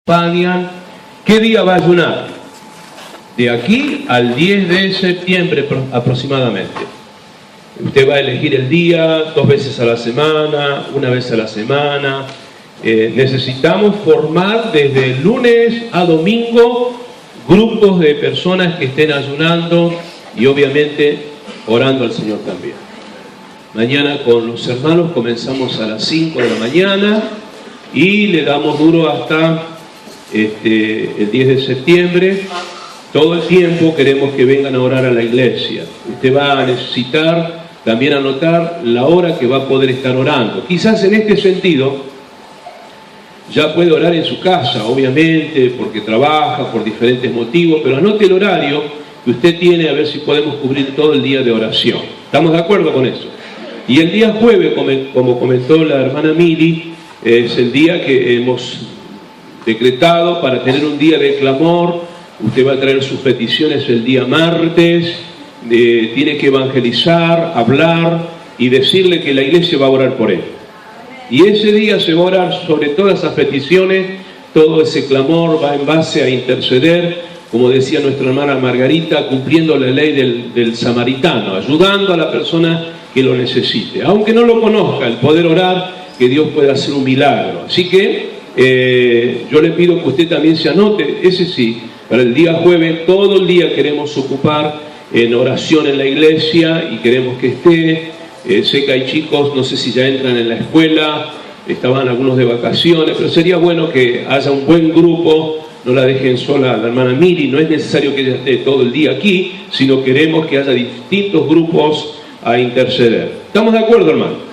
Padian, ¿qué día va a ayunar? De aquí al 10 de septiembre aproximadamente. Usted va a elegir el día, 2 veces a la semana, 1 vez a la semana. Necesitamos formar desde lunes a domingo grupos de personas que estén ayunando y obviamente orando al Señor también. Mañana con los hermanos comenzamos a las 5 de la mañana y le damos duro hasta el 10 de septiembre. Todo el tiempo queremos que vengan a orar a la iglesia. Usted va a necesitar también anotar la hora que va a poder estar orando. Quizás en este sentido ya puede orar en su casa, obviamente, porque trabaja, por diferentes motivos, pero anote el horario que usted tiene a ver si podemos cubrir todo el día de oración. ¿Estamos de acuerdo con eso? Y el día jueves, como comentó la hermana Mili, es el día que hemos decretado para tener un día de clamor. Usted va a traer sus peticiones el día martes, tiene que evangelizar, hablar y decirle que la iglesia va a orar por él. Y ese día se va a orar sobre todas esas peticiones, todo ese clamor va en base a interceder, como decía nuestra hermana Margarita, cumpliendo la ley del samaritano, ayudando a la persona que lo necesite. Aunque no lo conozca, el poder orar, que Dios pueda hacer un milagro. Así que yo le pido que usted también se anote, ese sí, para el día jueves, todo el día queremos ocupar en oración en la iglesia y queremos que esté. Sé que hay chicos, no sé si ya entran en la escuela, estaban algunos de vacaciones, pero sería bueno que haya un buen grupo, no la dejen sola a la hermana Mili, no es necesario que ella esté todo el día aquí, sino queremos que haya distintos grupos a interceder. ¿Estamos de acuerdo, hermano?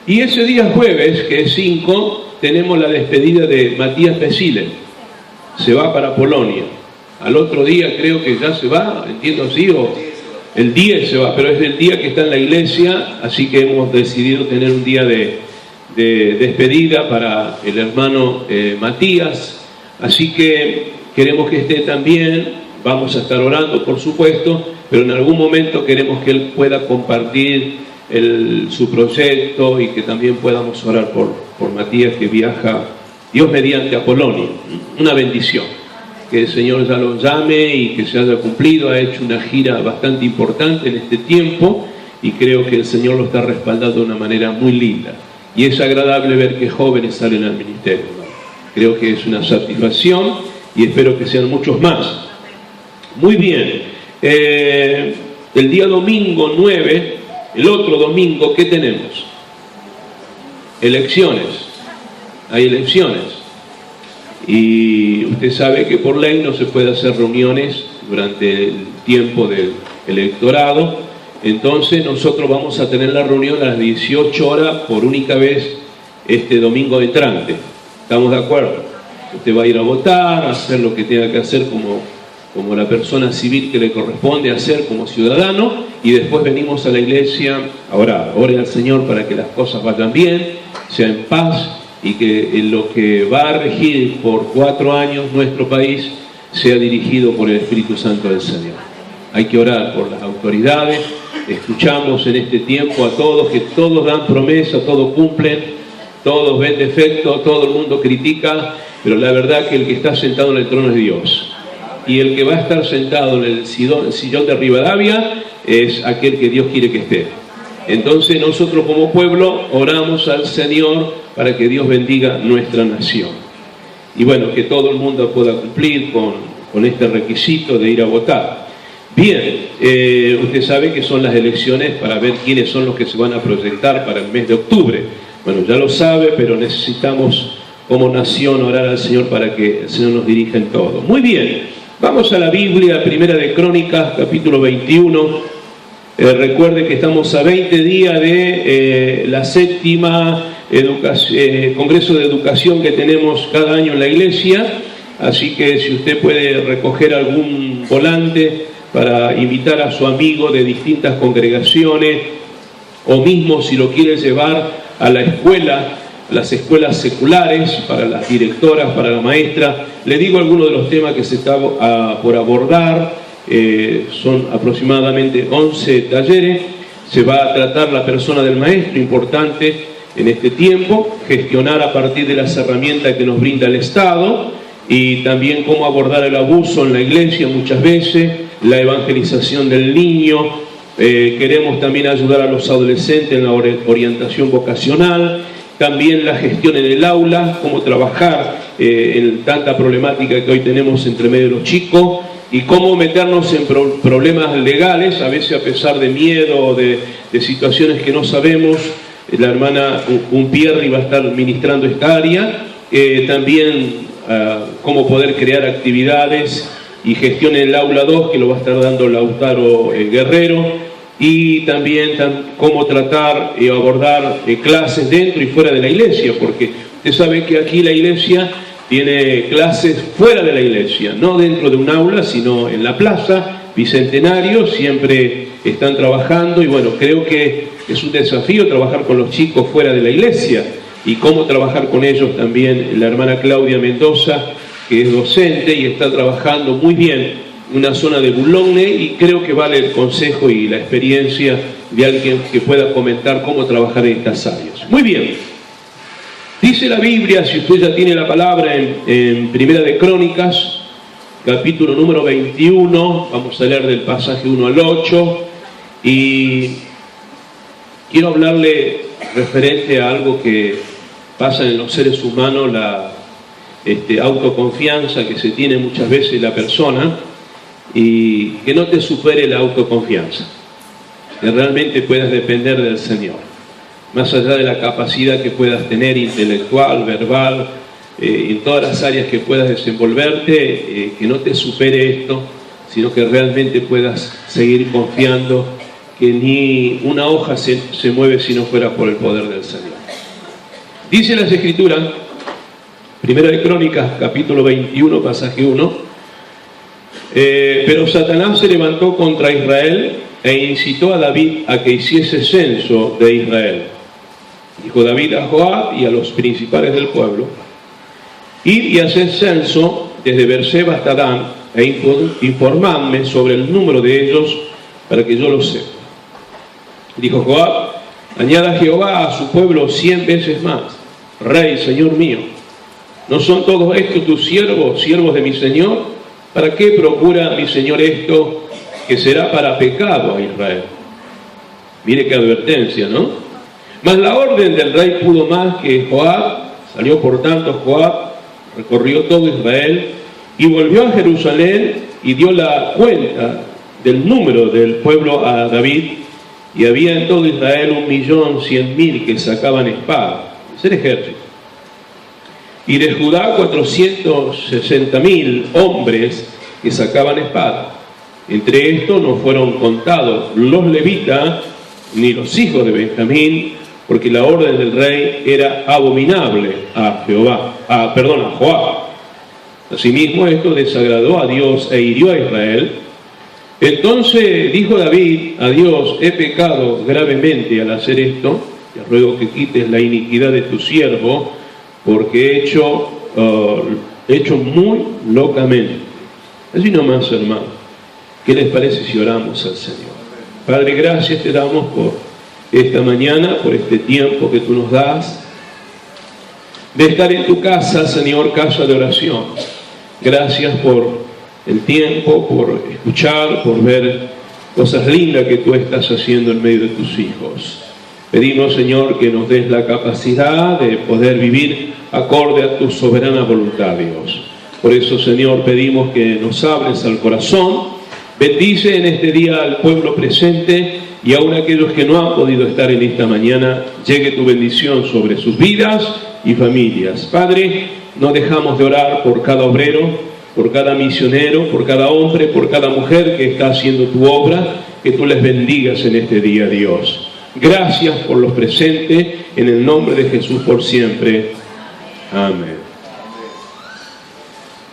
Y ese día jueves, que es 5, tenemos la despedida de Matías Pesile. Se va para Polonia. Al otro día creo que ya se va, entiendo así, o el 10 se va, pero es el día que está en la iglesia, así que hemos decidido tener un día de despedida para el hermano Matías, así que queremos que esté también, vamos a estar orando por supuesto, pero en algún momento queremos que él pueda compartir su proyecto y que también podamos orar por Matías, que viaja, Dios mediante, a Polonia. Una bendición, que el Señor ya lo llame y que se haya cumplido. Ha hecho una gira bastante importante en este tiempo y creo que el Señor lo está respaldando de una manera muy linda. Y es agradable ver que jóvenes salen al ministerio, ¿no? Creo que es una satisfacción y espero que sean muchos más. Muy bien, el día domingo 9, el otro domingo, ¿qué tenemos? Elecciones. Hay elecciones. Y usted sabe que por ley no se puede hacer reuniones durante el tiempo del electorado. Entonces nosotros vamos a tener la reunión a las 18 horas por única vez este domingo entrante. ¿Estamos de acuerdo? Usted va a ir a votar, a hacer lo que tenga que hacer como la persona civil que le corresponde hacer como ciudadano, y después venimos a la iglesia a orar. Ore al Señor para que las cosas vayan bien, sea en paz, y que lo que va a regir por 4 años nuestro país sea dirigido por el Espíritu Santo del Señor. Hay que orar por las autoridades. Escuchamos en este tiempo a todos, que todos dan promesa, todos cumplen, todos ven defectos, todo el mundo critica, pero la verdad que el que está sentado en el trono es Dios. Y el que va a estar sentado en el sillón de Rivadavia es aquel que Dios quiere que esté. Entonces nosotros como pueblo oramos al Señor para que Dios bendiga nuestra nación. Y bueno, que todo el mundo pueda cumplir con este requisito de ir a votar. Bien, usted sabe que son las elecciones para ver quiénes son los que se van a proyectar para el mes de octubre. Bueno, ya lo sabe, pero necesitamos como nación orar al Señor para que el Señor nos dirija en todo. Muy bien, vamos a la Biblia, Primera de Crónicas, capítulo 21. Recuerde que estamos a 20 días de la séptima Congreso de Educación que tenemos cada año en la iglesia, así que si usted puede recoger algún volante para invitar a su amigo de distintas congregaciones, o mismo si lo quiere llevar a la escuela, las escuelas seculares, para las directoras, para la maestra. Le digo algunos de los temas que se está por abordar. Son aproximadamente 11 talleres. Se va a tratar la persona del maestro, importante, en este tiempo, gestionar a partir de las herramientas que nos brinda el Estado y también cómo abordar el abuso en la iglesia muchas veces, la evangelización del niño. Queremos también ayudar a los adolescentes en la orientación vocacional, también la gestión en el aula, cómo trabajar en tanta problemática que hoy tenemos entre medio de los chicos y cómo meternos en problemas legales, a veces a pesar de miedo o de situaciones que no sabemos. La hermana Unpierri va a estar ministrando esta área, también cómo poder crear actividades y gestión en el aula 2, que lo va a estar dando Lautaro Guerrero, y también cómo tratar y abordar clases dentro y fuera de la iglesia, porque usted sabe que aquí la iglesia tiene clases fuera de la iglesia, no dentro de un aula, sino en la plaza, Bicentenario, siempre están trabajando, y bueno, creo que es un desafío trabajar con los chicos fuera de la iglesia, y cómo trabajar con ellos también la hermana Claudia Mendoza, que es docente y está trabajando muy bien en una zona de Boulogne, y creo que vale el consejo y la experiencia de alguien que pueda comentar cómo trabajar en estas áreas. Muy bien, dice la Biblia, si usted ya tiene la palabra, en Primera de Crónicas, capítulo número 21, vamos a leer del pasaje 1 al 8, y quiero hablarle referente a algo que pasa en los seres humanos, la autoconfianza que se tiene muchas veces la persona, y que no te supere la autoconfianza, que realmente puedas depender del Señor, más allá de la capacidad que puedas tener intelectual, verbal, en todas las áreas que puedas desenvolverte, que no te supere esto, sino que realmente puedas seguir confiando que ni una hoja se mueve si no fuera por el poder del Señor. Dice las Escrituras, Primera de Crónicas, capítulo 21, pasaje 1, pero Satanás se levantó contra Israel e incitó a David a que hiciese censo de Israel. Dijo David a Joab y a los principales del pueblo: id y haced censo desde Berseba hasta Dan, e informadme sobre el número de ellos para que yo lo sepa. Dijo Joab: añada Jehová a su pueblo 100 veces más. Rey, Señor mío, ¿no son todos estos tus siervos, siervos de mi Señor? ¿Para qué procura mi Señor esto, que será para pecado a Israel? Mire qué advertencia, ¿no? Mas la orden del rey pudo más que Joab. Salió por tanto Joab, recorrió todo Israel y volvió a Jerusalén y dio la cuenta del número del pueblo a David, y había en todo Israel 1.100.000 que sacaban espada, es el ejército. Y de Judá 460.000 hombres que sacaban espada. Entre estos no fueron contados los levitas ni los hijos de Benjamín, porque la orden del rey era abominable a Joab. Asimismo esto desagradó a Dios e hirió a Israel. Entonces dijo David a Dios: he pecado gravemente al hacer esto, te ruego que quites la iniquidad de tu siervo, porque he hecho muy locamente. Así nomás, hermano. ¿Qué les parece si oramos al Señor? Padre, gracias te damos por esta mañana, por este tiempo que tú nos das, de estar en tu casa, Señor, casa de oración. Gracias por el tiempo, por escuchar, por ver cosas lindas que tú estás haciendo en medio de tus hijos. Pedimos, Señor, que nos des la capacidad de poder vivir acorde a tu soberana voluntad, Dios. Por eso, Señor, pedimos que nos hables al corazón. Bendice en este día al pueblo presente, y aún aquellos que no han podido estar en esta mañana, llegue tu bendición sobre sus vidas y familias. Padre, no dejamos de orar por cada obrero, por cada misionero, por cada hombre, por cada mujer que está haciendo tu obra, que tú les bendigas en este día, Dios. Gracias por los presentes, en el nombre de Jesús por siempre. Amén.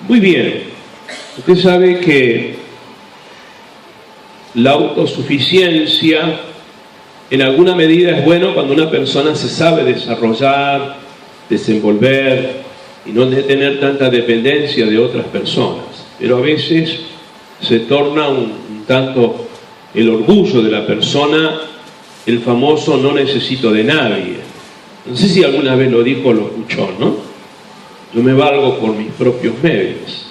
Muy bien. Usted sabe que la autosuficiencia en alguna medida es bueno cuando una persona se sabe desarrollar, desenvolver y no tener tanta dependencia de otras personas. Pero a veces se torna un tanto el orgullo de la persona, el famoso no necesito de nadie. No sé si alguna vez lo dijo o lo escuchó, ¿no? Yo me valgo por mis propios medios.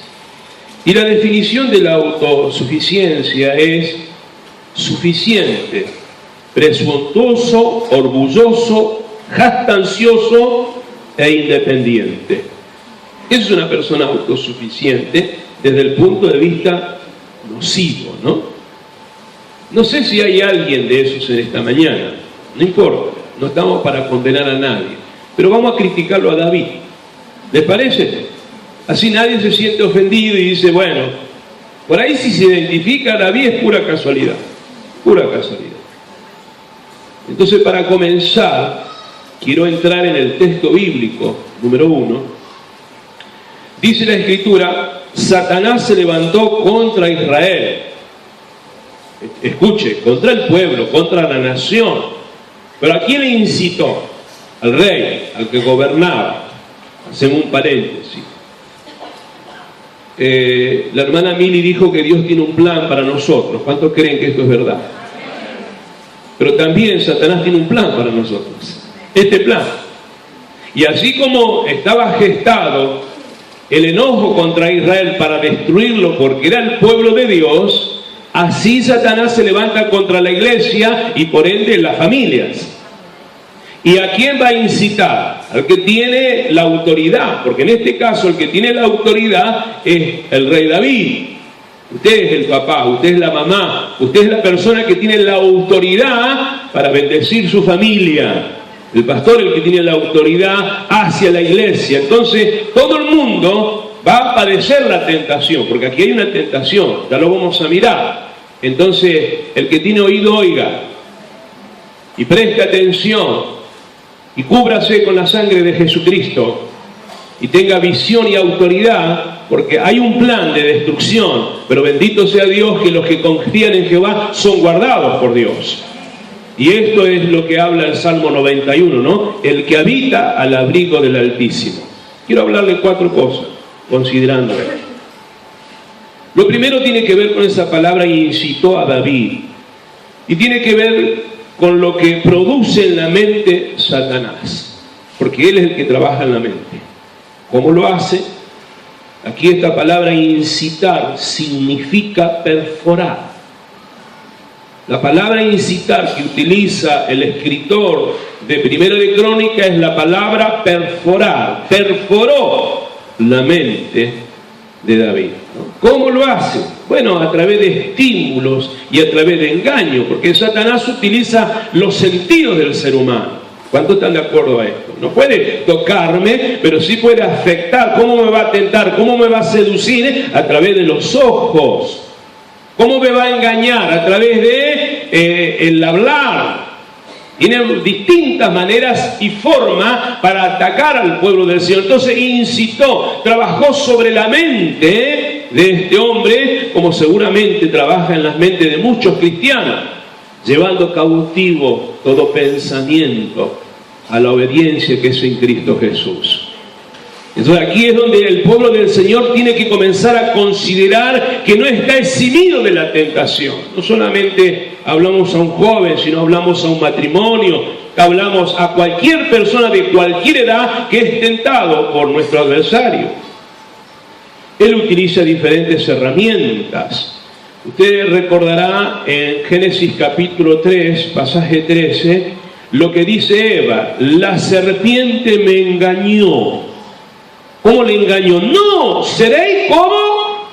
Y la definición de la autosuficiencia es suficiente, presuntuoso, orgulloso, jactancioso e independiente. Es una persona autosuficiente desde el punto de vista nocivo, ¿no? No sé si hay alguien de esos en esta mañana, no importa, no estamos para condenar a nadie, pero vamos a criticarlo a David. ¿Les parece? Así nadie se siente ofendido y dice, bueno, por ahí si se identifica a David es pura casualidad, pura casualidad. Entonces, para comenzar, quiero entrar en el texto bíblico, número 1. Dice la Escritura, Satanás se levantó contra Israel. Escuche, contra el pueblo, contra la nación. Pero ¿a quién le incitó? Al rey, al que gobernaba. Hacemos un paréntesis. La hermana Mili dijo que Dios tiene un plan para nosotros. ¿Cuántos creen que esto es verdad? Pero también Satanás tiene un plan para nosotros. Este plan. Y así como estaba gestado el enojo contra Israel para destruirlo porque era el pueblo de Dios, así Satanás se levanta contra la iglesia y por ende las familias. ¿Y a quién va a incitar? Al que tiene la autoridad, porque en este caso el que tiene la autoridad es el rey David. Usted es el papá, usted es la mamá, usted es la persona que tiene la autoridad para bendecir su familia. El pastor es el que tiene la autoridad hacia la iglesia. Entonces todo el mundo va a padecer la tentación, porque aquí hay una tentación, ya lo vamos a mirar. Entonces el que tiene oído oiga y preste atención y cúbrase con la sangre de Jesucristo y tenga visión y autoridad, porque hay un plan de destrucción, pero bendito sea Dios que los que confían en Jehová son guardados por Dios. Y esto es lo que habla el Salmo 91, ¿no? El que habita al abrigo del Altísimo. Quiero hablarle 4 cosas, considerando esto. Lo primero tiene que ver con esa palabra incitó a David. Y tiene que ver con lo que produce en la mente Satanás. Porque él es el que trabaja en la mente. ¿Cómo lo hace? Aquí esta palabra incitar significa perforar. La palabra incitar que utiliza el escritor de Primera de Crónica es la palabra perforar. Perforó la mente de David, ¿no? ¿Cómo lo hace? Bueno, a través de estímulos y a través de engaño, porque Satanás utiliza los sentidos del ser humano. ¿Cuántos están de acuerdo a esto? No puede tocarme, pero sí puede afectar. ¿Cómo me va a tentar? ¿Cómo me va a seducir? A través de los ojos. ¿Cómo me va a engañar? A través de el hablar. Tiene distintas maneras y formas para atacar al pueblo del Señor. Entonces incitó, trabajó sobre la mente de este hombre, como seguramente trabaja en las mentes de muchos cristianos, llevando cautivo todo pensamiento a la obediencia que es en Cristo Jesús. Entonces aquí es donde el pueblo del Señor tiene que comenzar a considerar que no está eximido de la tentación. No solamente hablamos a un joven, sino hablamos a un matrimonio, hablamos a cualquier persona de cualquier edad que es tentado por nuestro adversario. Él utiliza diferentes herramientas. Usted recordará en Génesis capítulo 3, pasaje 13, lo que dice Eva: la serpiente me engañó. ¿Cómo le engañó? No, seréis como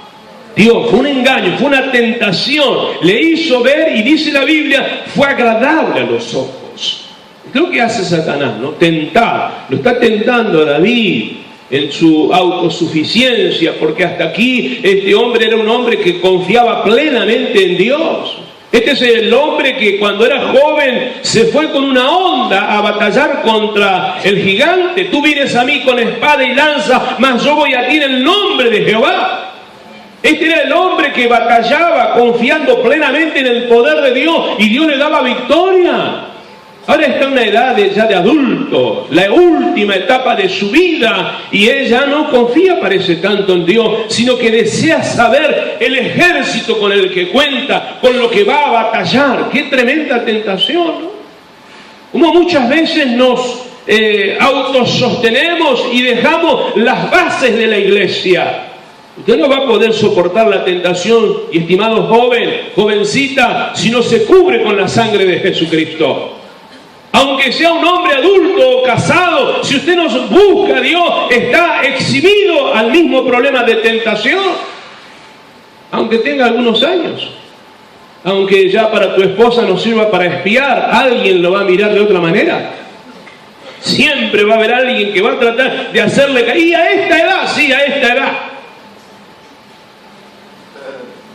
Dios. Fue un engaño, fue una tentación. Le hizo ver, y dice la Biblia, fue agradable a los ojos. ¿Qué es lo que hace Satanás? ¿No? Tentar. Lo está tentando a David en su autosuficiencia, porque hasta aquí este hombre era un hombre que confiaba plenamente en Dios. Este es el hombre que cuando era joven se fue con una onda a batallar contra el gigante. Tú vienes a mí con espada y lanza, mas yo voy a ti en el nombre de Jehová. Este era el hombre que batallaba confiando plenamente en el poder de Dios y Dios le daba victoria. Ahora está en una edad ya de adulto, la última etapa de su vida, y él ya no confía, parece, tanto en Dios, sino que desea saber el ejército con el que cuenta, con lo que va a batallar. ¡Qué tremenda tentación! ¿No? Como muchas veces nos autosostenemos y dejamos las bases de la iglesia. Usted no va a poder soportar la tentación, y estimado joven, jovencita, si no se cubre con la sangre de Jesucristo. Aunque sea un hombre adulto o casado, si usted no busca a Dios, está exhibido al mismo problema de tentación, aunque tenga algunos años. Aunque ya para tu esposa no sirva para espiar, alguien lo va a mirar de otra manera. Siempre va a haber alguien que va a tratar de hacerle caer. Y a esta edad, sí, a esta edad.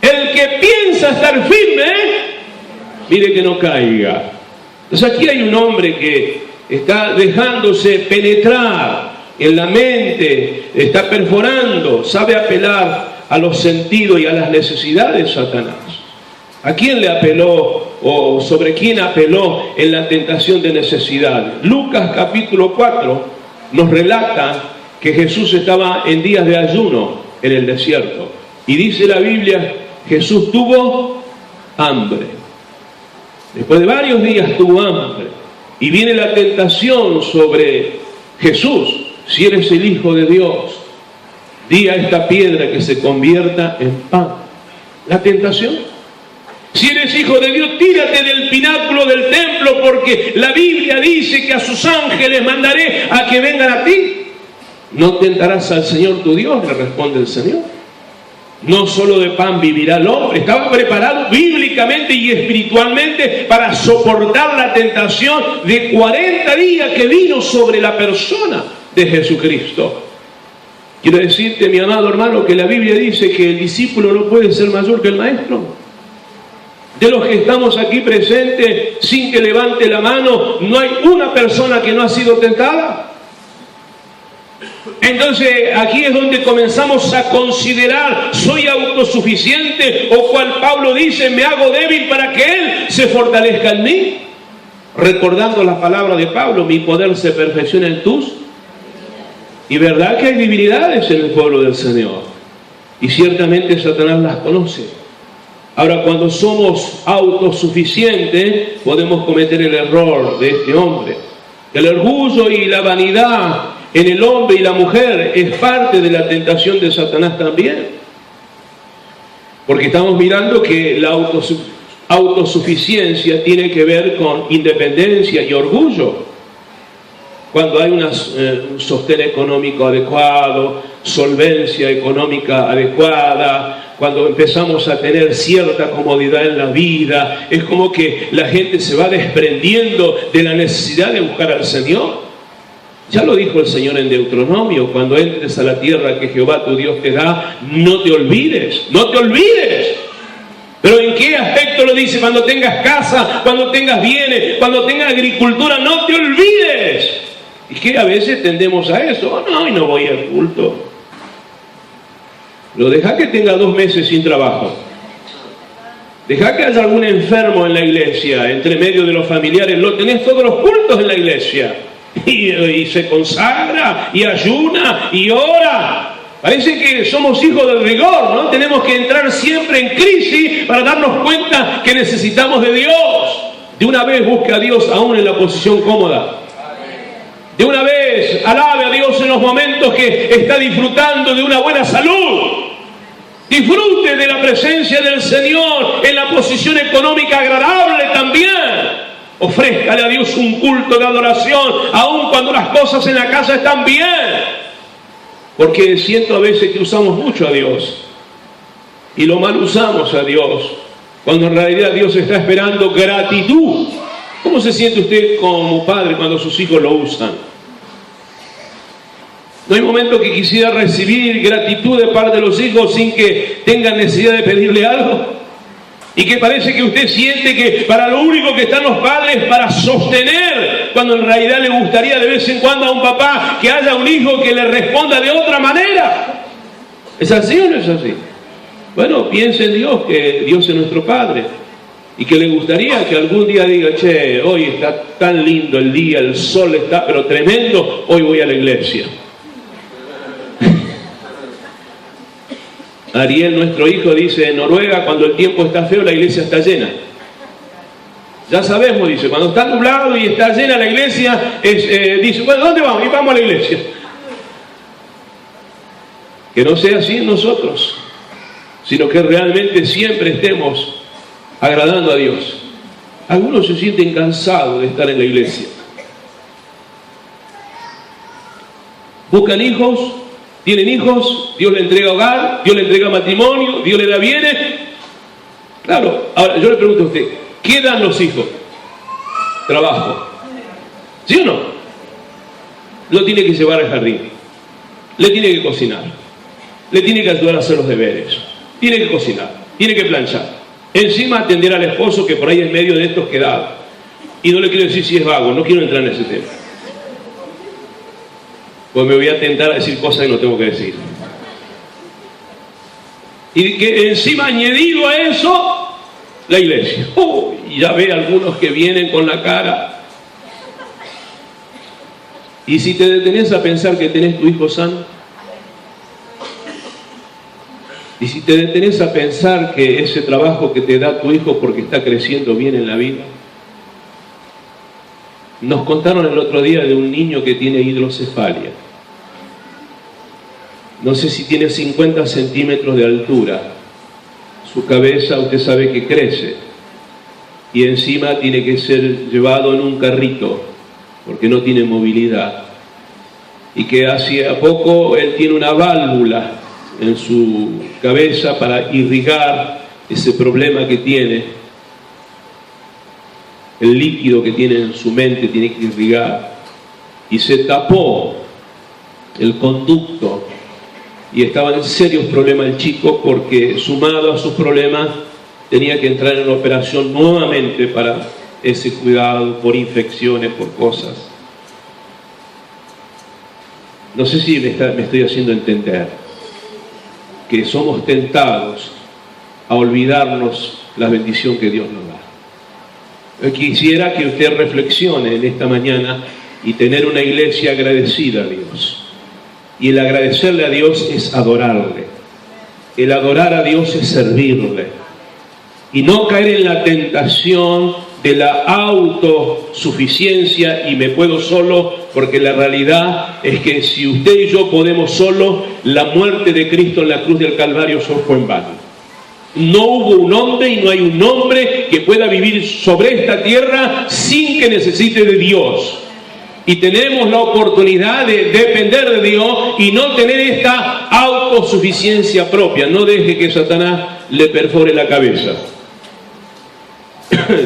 El que piensa estar firme, mire que no caiga. Entonces aquí hay un hombre que está dejándose penetrar en la mente, está perforando, sabe apelar a los sentidos y a las necesidades de Satanás. ¿A quién le apeló o sobre quién apeló en la tentación de necesidad? Lucas capítulo 4 nos relata que Jesús estaba en días de ayuno en el desierto. Y dice la Biblia, Jesús tuvo hambre. Después de varios días tuvo hambre. Y viene la tentación sobre Jesús. Si eres el Hijo de Dios, di a esta piedra que se convierta en pan. La tentación. Si eres hijo de Dios, tírate del pináculo del templo, porque la Biblia dice que a sus ángeles mandaré a que vengan a ti. No tentarás al Señor tu Dios, le responde el Señor. No solo de pan vivirá el hombre. Estaba preparado bíblicamente y espiritualmente para soportar la tentación de 40 días que vino sobre la persona de Jesucristo. Quiero decirte, mi amado hermano, que la Biblia dice que el discípulo no puede ser mayor que el maestro. De los que estamos aquí presentes, sin que levante la mano, no hay una persona que no ha sido tentada. Entonces aquí es donde comenzamos a considerar, ¿soy autosuficiente? O cual Pablo dice, me hago débil para que Él se fortalezca en mí. Recordando las palabras de Pablo, mi poder se perfecciona en tus. Y verdad que hay debilidades en el pueblo del Señor. Y ciertamente Satanás las conoce. Ahora, cuando somos autosuficientes, podemos cometer el error de este hombre. El orgullo y la vanidad en el hombre y la mujer es parte de la tentación de Satanás también. Porque estamos mirando que la autosuficiencia tiene que ver con independencia y orgullo. Cuando hay un sostén económico adecuado, solvencia económica adecuada, cuando empezamos a tener cierta comodidad en la vida, es como que la gente se va desprendiendo de la necesidad de buscar al Señor. Ya lo dijo el Señor en Deuteronomio, cuando entres a la tierra que Jehová tu Dios te da, no te olvides, no te olvides. Pero ¿en qué aspecto lo dice? Cuando tengas casa, cuando tengas bienes, cuando tengas agricultura, no te olvides. Y que a veces tendemos a eso, no, y no voy al culto. Lo deja que tenga 2 meses sin trabajo. Deja que haya algún enfermo en la iglesia, entre medio de los familiares, lo tenés todos los cultos en la iglesia. Y se consagra, y ayuna, y ora. Parece que somos hijos del rigor, ¿no? Tenemos que entrar siempre en crisis para darnos cuenta que necesitamos de Dios. De una vez busque a Dios aún en la posición cómoda. De una vez alabe a Dios en los momentos que está disfrutando de una buena salud. Disfrute de la presencia del Señor en la posición económica agradable también. Ofrézcale a Dios un culto de adoración, aun cuando las cosas en la casa están bien. Porque siento a veces que usamos mucho a Dios y lo mal usamos a Dios, cuando en realidad Dios está esperando gratitud. ¿Cómo se siente usted como padre cuando sus hijos lo usan? ¿No hay momento que quisiera recibir gratitud de parte de los hijos sin que tengan necesidad de pedirle algo? Y que parece que usted siente que para lo único que están los padres para sostener, cuando en realidad le gustaría de vez en cuando a un papá que haya un hijo que le responda de otra manera. ¿Es así o no es así? Bueno, piense en Dios, que Dios es nuestro Padre. Y que le gustaría que algún día diga, che, hoy está tan lindo el día, el sol está pero tremendo, hoy voy a la iglesia. Ariel, nuestro hijo, dice, en Noruega, cuando el tiempo está feo, la iglesia está llena. Ya sabemos, dice, cuando está nublado y está llena la iglesia, dice, bueno, ¿dónde vamos? Y vamos a la iglesia. Que no sea así en nosotros, sino que realmente siempre estemos agradando a Dios. Algunos se sienten cansados de estar en la iglesia. Buscan hijos, tienen hijos, Dios le entrega hogar, Dios le entrega matrimonio, Dios le da bienes. Claro, ahora yo le pregunto a usted, ¿qué dan los hijos? Trabajo. ¿Sí o no? Lo tiene que llevar al jardín, le tiene que cocinar, le tiene que ayudar a hacer los deberes, tiene que cocinar, tiene que planchar. Encima atender al esposo que por ahí en medio de estos quedado. Y no le quiero decir si es vago, no quiero entrar en ese tema. Pues me voy a tentar a decir cosas que no tengo que decir. Y que encima añadido a eso, la iglesia. Y ya ve algunos que vienen con la cara. Y si te detenés a pensar que tenés tu hijo sano, y si te detenés a pensar que ese trabajo que te da tu hijo porque está creciendo bien en la vida. Nos contaron el otro día de un niño que tiene hidrocefalia. No sé si tiene 50 centímetros de altura. Su cabeza, usted sabe que crece. Y encima tiene que ser llevado en un carrito, porque no tiene movilidad. Y que hace poco él tiene una válvula en su cabeza para irrigar ese problema que tiene. El líquido que tiene en su mente tiene que irrigar. Y se tapó el conducto. Y estaba en serios problemas el chico porque, sumado a sus problemas, tenía que entrar en una operación nuevamente para ese cuidado por infecciones, por cosas. No sé si me estoy haciendo entender que somos tentados a olvidarnos la bendición que Dios nos da. Yo quisiera que usted reflexione en esta mañana y tener una iglesia agradecida a Dios. Y el agradecerle a Dios es adorarle. El adorar a Dios es servirle. Y no caer en la tentación de la autosuficiencia y me puedo solo, porque la realidad es que si usted y yo podemos solo, la muerte de Cristo en la cruz del Calvario solo fue en vano. No hubo un hombre y no hay un hombre que pueda vivir sobre esta tierra sin que necesite de Dios. Y tenemos la oportunidad de depender de Dios y no tener esta autosuficiencia propia. No deje que Satanás le perfore la cabeza.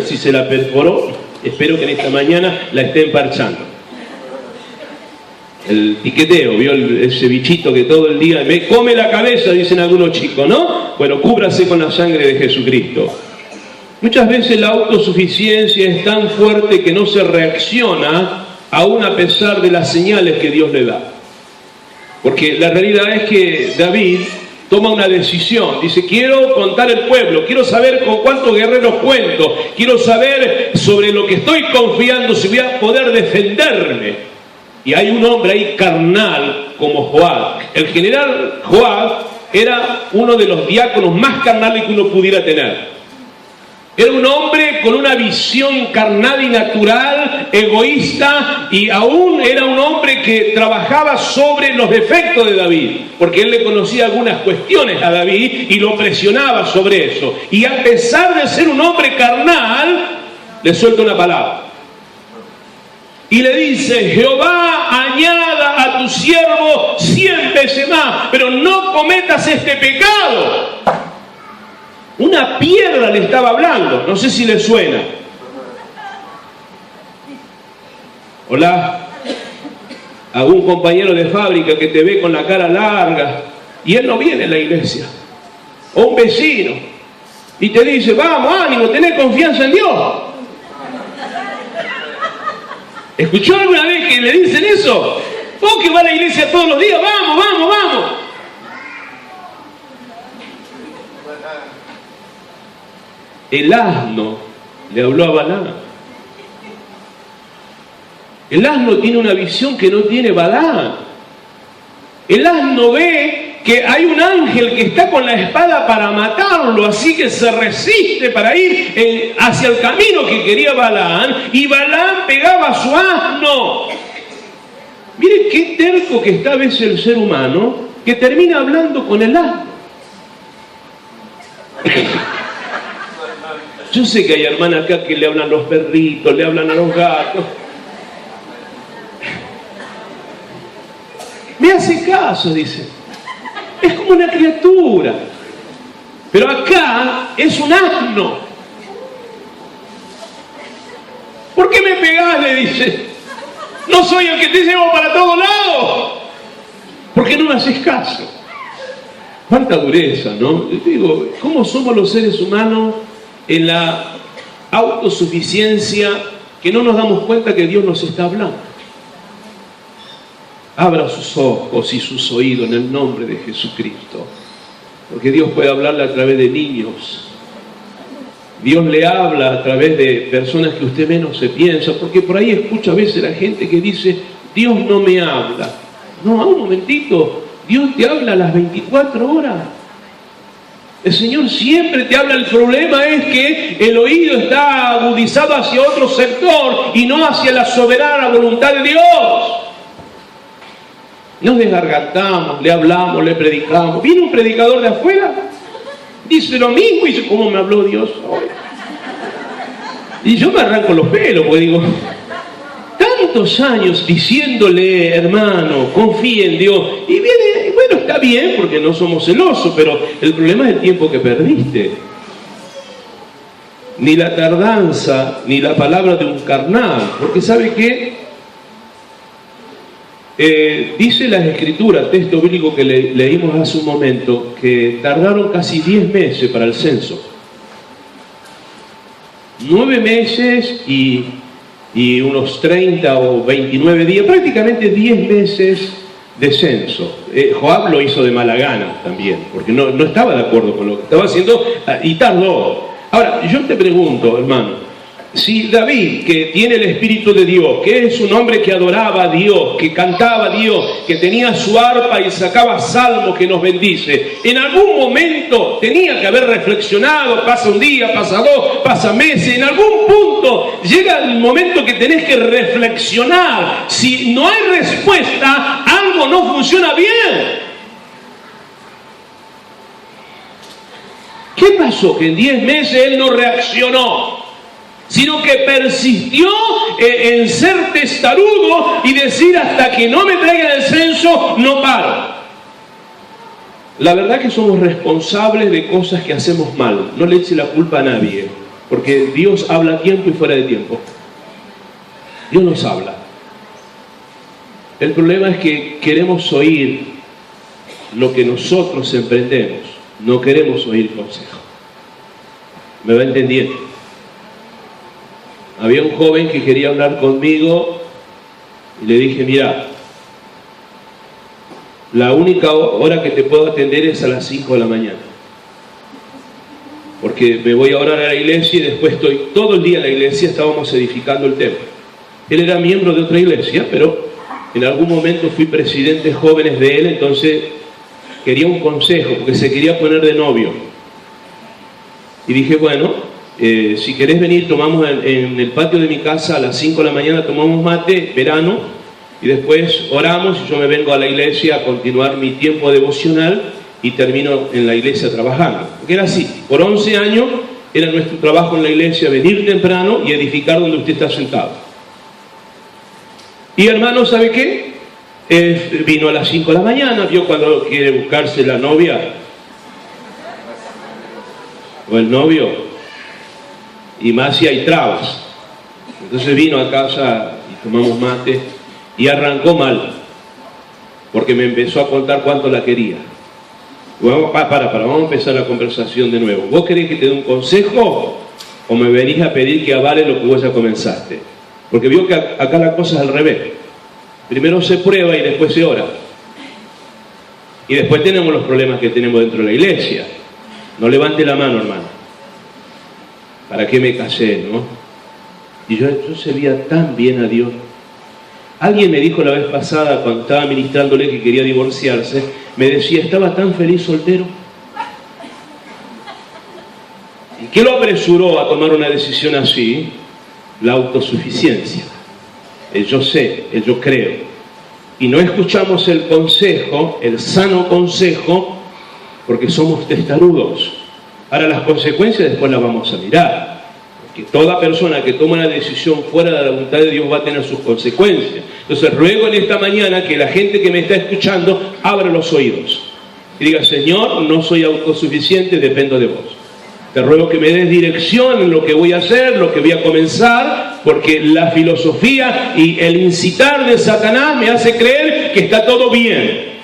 Si se la perforó, espero que en esta mañana la estén parchando. El piqueteo, vio ese bichito que todo el día me come la cabeza, dicen algunos chicos, ¿no? Bueno, cúbrase con la sangre de Jesucristo. Muchas veces la autosuficiencia es tan fuerte que no se reacciona aún a pesar de las señales que Dios le da. Porque la realidad es que David toma una decisión, dice, quiero contar el pueblo, quiero saber con cuántos guerreros cuento, quiero saber sobre lo que estoy confiando, si voy a poder defenderme. Y hay un hombre ahí carnal como Joab. El general Joab era uno de los diáconos más carnales que uno pudiera tener. Era un hombre con una visión carnal y natural, egoísta, y aún era un hombre que trabajaba sobre los defectos de David, porque él le conocía algunas cuestiones a David y lo presionaba sobre eso. Y a pesar de ser un hombre carnal, le suelta una palabra. Y le dice, Jehová añada a tu siervo 100 veces más, pero no cometas este pecado. Una piedra le estaba hablando, no sé si le suena. Hola, algún compañero de fábrica que te ve con la cara larga y él no viene a la iglesia. O un vecino y te dice, vamos, ánimo, tenés confianza en Dios. ¿Escuchó alguna vez que le dicen eso? Vos que vas a la iglesia todos los días, vamos, vamos, vamos. El asno le habló a Balaam. El asno tiene una visión que no tiene Balaam. El asno ve que hay un ángel que está con la espada para matarlo, así que se resiste para ir hacia el camino que quería Balaam, y Balaam pegaba a su asno. Miren qué terco que está a veces el ser humano, que termina hablando con el asno. Yo sé que hay hermanas acá que le hablan a los perritos, le hablan a los gatos. Me hace caso, dice. Es como una criatura. Pero acá es un asno. ¿Por qué me pegás? Le dice. No soy el que te llevo para todos lados. ¿Por qué no me haces caso? Cuánta dureza, ¿no? Yo digo, ¿cómo somos los seres humanos en la autosuficiencia que no nos damos cuenta que Dios nos está hablando? Abra sus ojos y sus oídos en el nombre de Jesucristo. Porque Dios puede hablarle a través de niños. Dios le habla a través de personas que usted menos se piensa. Porque por ahí escucho a veces la gente que dice, Dios no me habla. No, un momentito. Dios te habla a las 24 horas. El Señor siempre te habla. El problema es que el oído está agudizado hacia otro sector y no hacia la soberana voluntad de Dios. Nos desgargantamos, le hablamos, le predicamos. Viene un predicador de afuera, dice lo mismo y dice, ¿cómo me habló Dios hoy? Y yo me arranco los pelos, porque digo, tantos años diciéndole, hermano, confíe en Dios. Y viene, bueno, está bien, porque no somos celosos, pero el problema es el tiempo que perdiste. Ni la tardanza, ni la palabra de un carnal, porque ¿sabe qué? Dice las Escrituras, texto bíblico que leímos hace un momento, que tardaron casi 10 meses para el censo. 9 meses y unos 30 o 29 días, prácticamente 10 meses de censo. Joab lo hizo de mala gana también, porque no estaba de acuerdo con lo que estaba haciendo y tardó. Ahora, yo te pregunto, hermano, si David, que tiene el Espíritu de Dios, que es un hombre que adoraba a Dios, que cantaba a Dios, que tenía su arpa y sacaba salmos que nos bendice, en algún momento tenía que haber reflexionado, pasa un día, pasa dos, pasa meses, en algún punto llega el momento que tenés que reflexionar. Si no hay respuesta, algo no funciona bien. ¿Qué pasó? Que en 10 meses él no reaccionó, sino que persistió en ser testarudo y decir, hasta que no me traigan el censo, no paro. La verdad que somos responsables de cosas que hacemos mal. No le eche la culpa a nadie, porque Dios habla a tiempo y fuera de tiempo. Dios nos habla. El problema es que queremos oír lo que nosotros emprendemos. No queremos oír consejo. ¿Me va entendiendo? Había un joven que quería hablar conmigo y le dije, mira, la única hora que te puedo atender es a las 5 de la mañana. Porque me voy a orar a la iglesia y después estoy todo el día en la iglesia, estábamos edificando el templo. Él era miembro de otra iglesia, pero en algún momento fui presidente jóvenes de él, entonces quería un consejo, porque se quería poner de novio. Y dije, bueno, si querés venir, tomamos en el patio de mi casa a las 5 de la mañana, tomamos mate, verano, y después oramos y yo me vengo a la iglesia a continuar mi tiempo devocional y termino en la iglesia trabajando. Porque era así, por 11 años era nuestro trabajo en la iglesia, venir temprano y edificar donde usted está sentado. Y hermano, ¿sabe qué? Vino a las 5 de la mañana, vio cuando quiere buscarse la novia o el novio, y más si hay trabas. Entonces vino a casa y tomamos mate y arrancó mal, porque me empezó a contar cuánto la quería. Vamos a empezar la conversación de nuevo. ¿Vos querés que te dé un consejo o me venís a pedir que avale lo que vos ya comenzaste? Porque vio que acá la cosa es al revés. Primero se prueba y después se ora. Y después tenemos los problemas que tenemos dentro de la iglesia. No levante la mano, hermano. ¿Para qué me casé, no? Y yo servía tan bien a Dios. Alguien me dijo la vez pasada, cuando estaba ministrándole, que quería divorciarse. me decía, estaba tan feliz soltero. ¿Y qué lo apresuró a tomar una decisión así? La autosuficiencia. El yo sé, el yo creo. Y no escuchamos el consejo, el sano consejo, porque somos testarudos. Ahora las consecuencias después las vamos a mirar. Porque toda persona que toma una decisión fuera de la voluntad de Dios va a tener sus consecuencias. Entonces ruego en esta mañana que la gente que me está escuchando abra los oídos. Y diga, Señor, no soy autosuficiente, dependo de vos. Te ruego que me des dirección en lo que voy a hacer, lo que voy a comenzar, porque la filosofía y el incitar de Satanás me hace creer que está todo bien.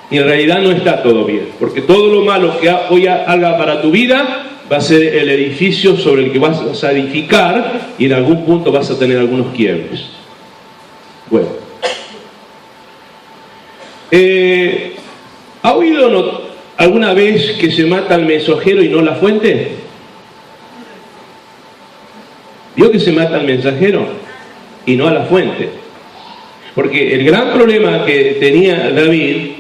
Y en realidad no está todo bien, porque todo lo malo que hoy haga para tu vida va a ser el edificio sobre el que vas a edificar y en algún punto vas a tener algunos quiebres. Bueno. ¿Ha oído alguna vez que se mata al mensajero y no la fuente? ¿Vio que se mata al mensajero y no a la fuente? Porque el gran problema que tenía David,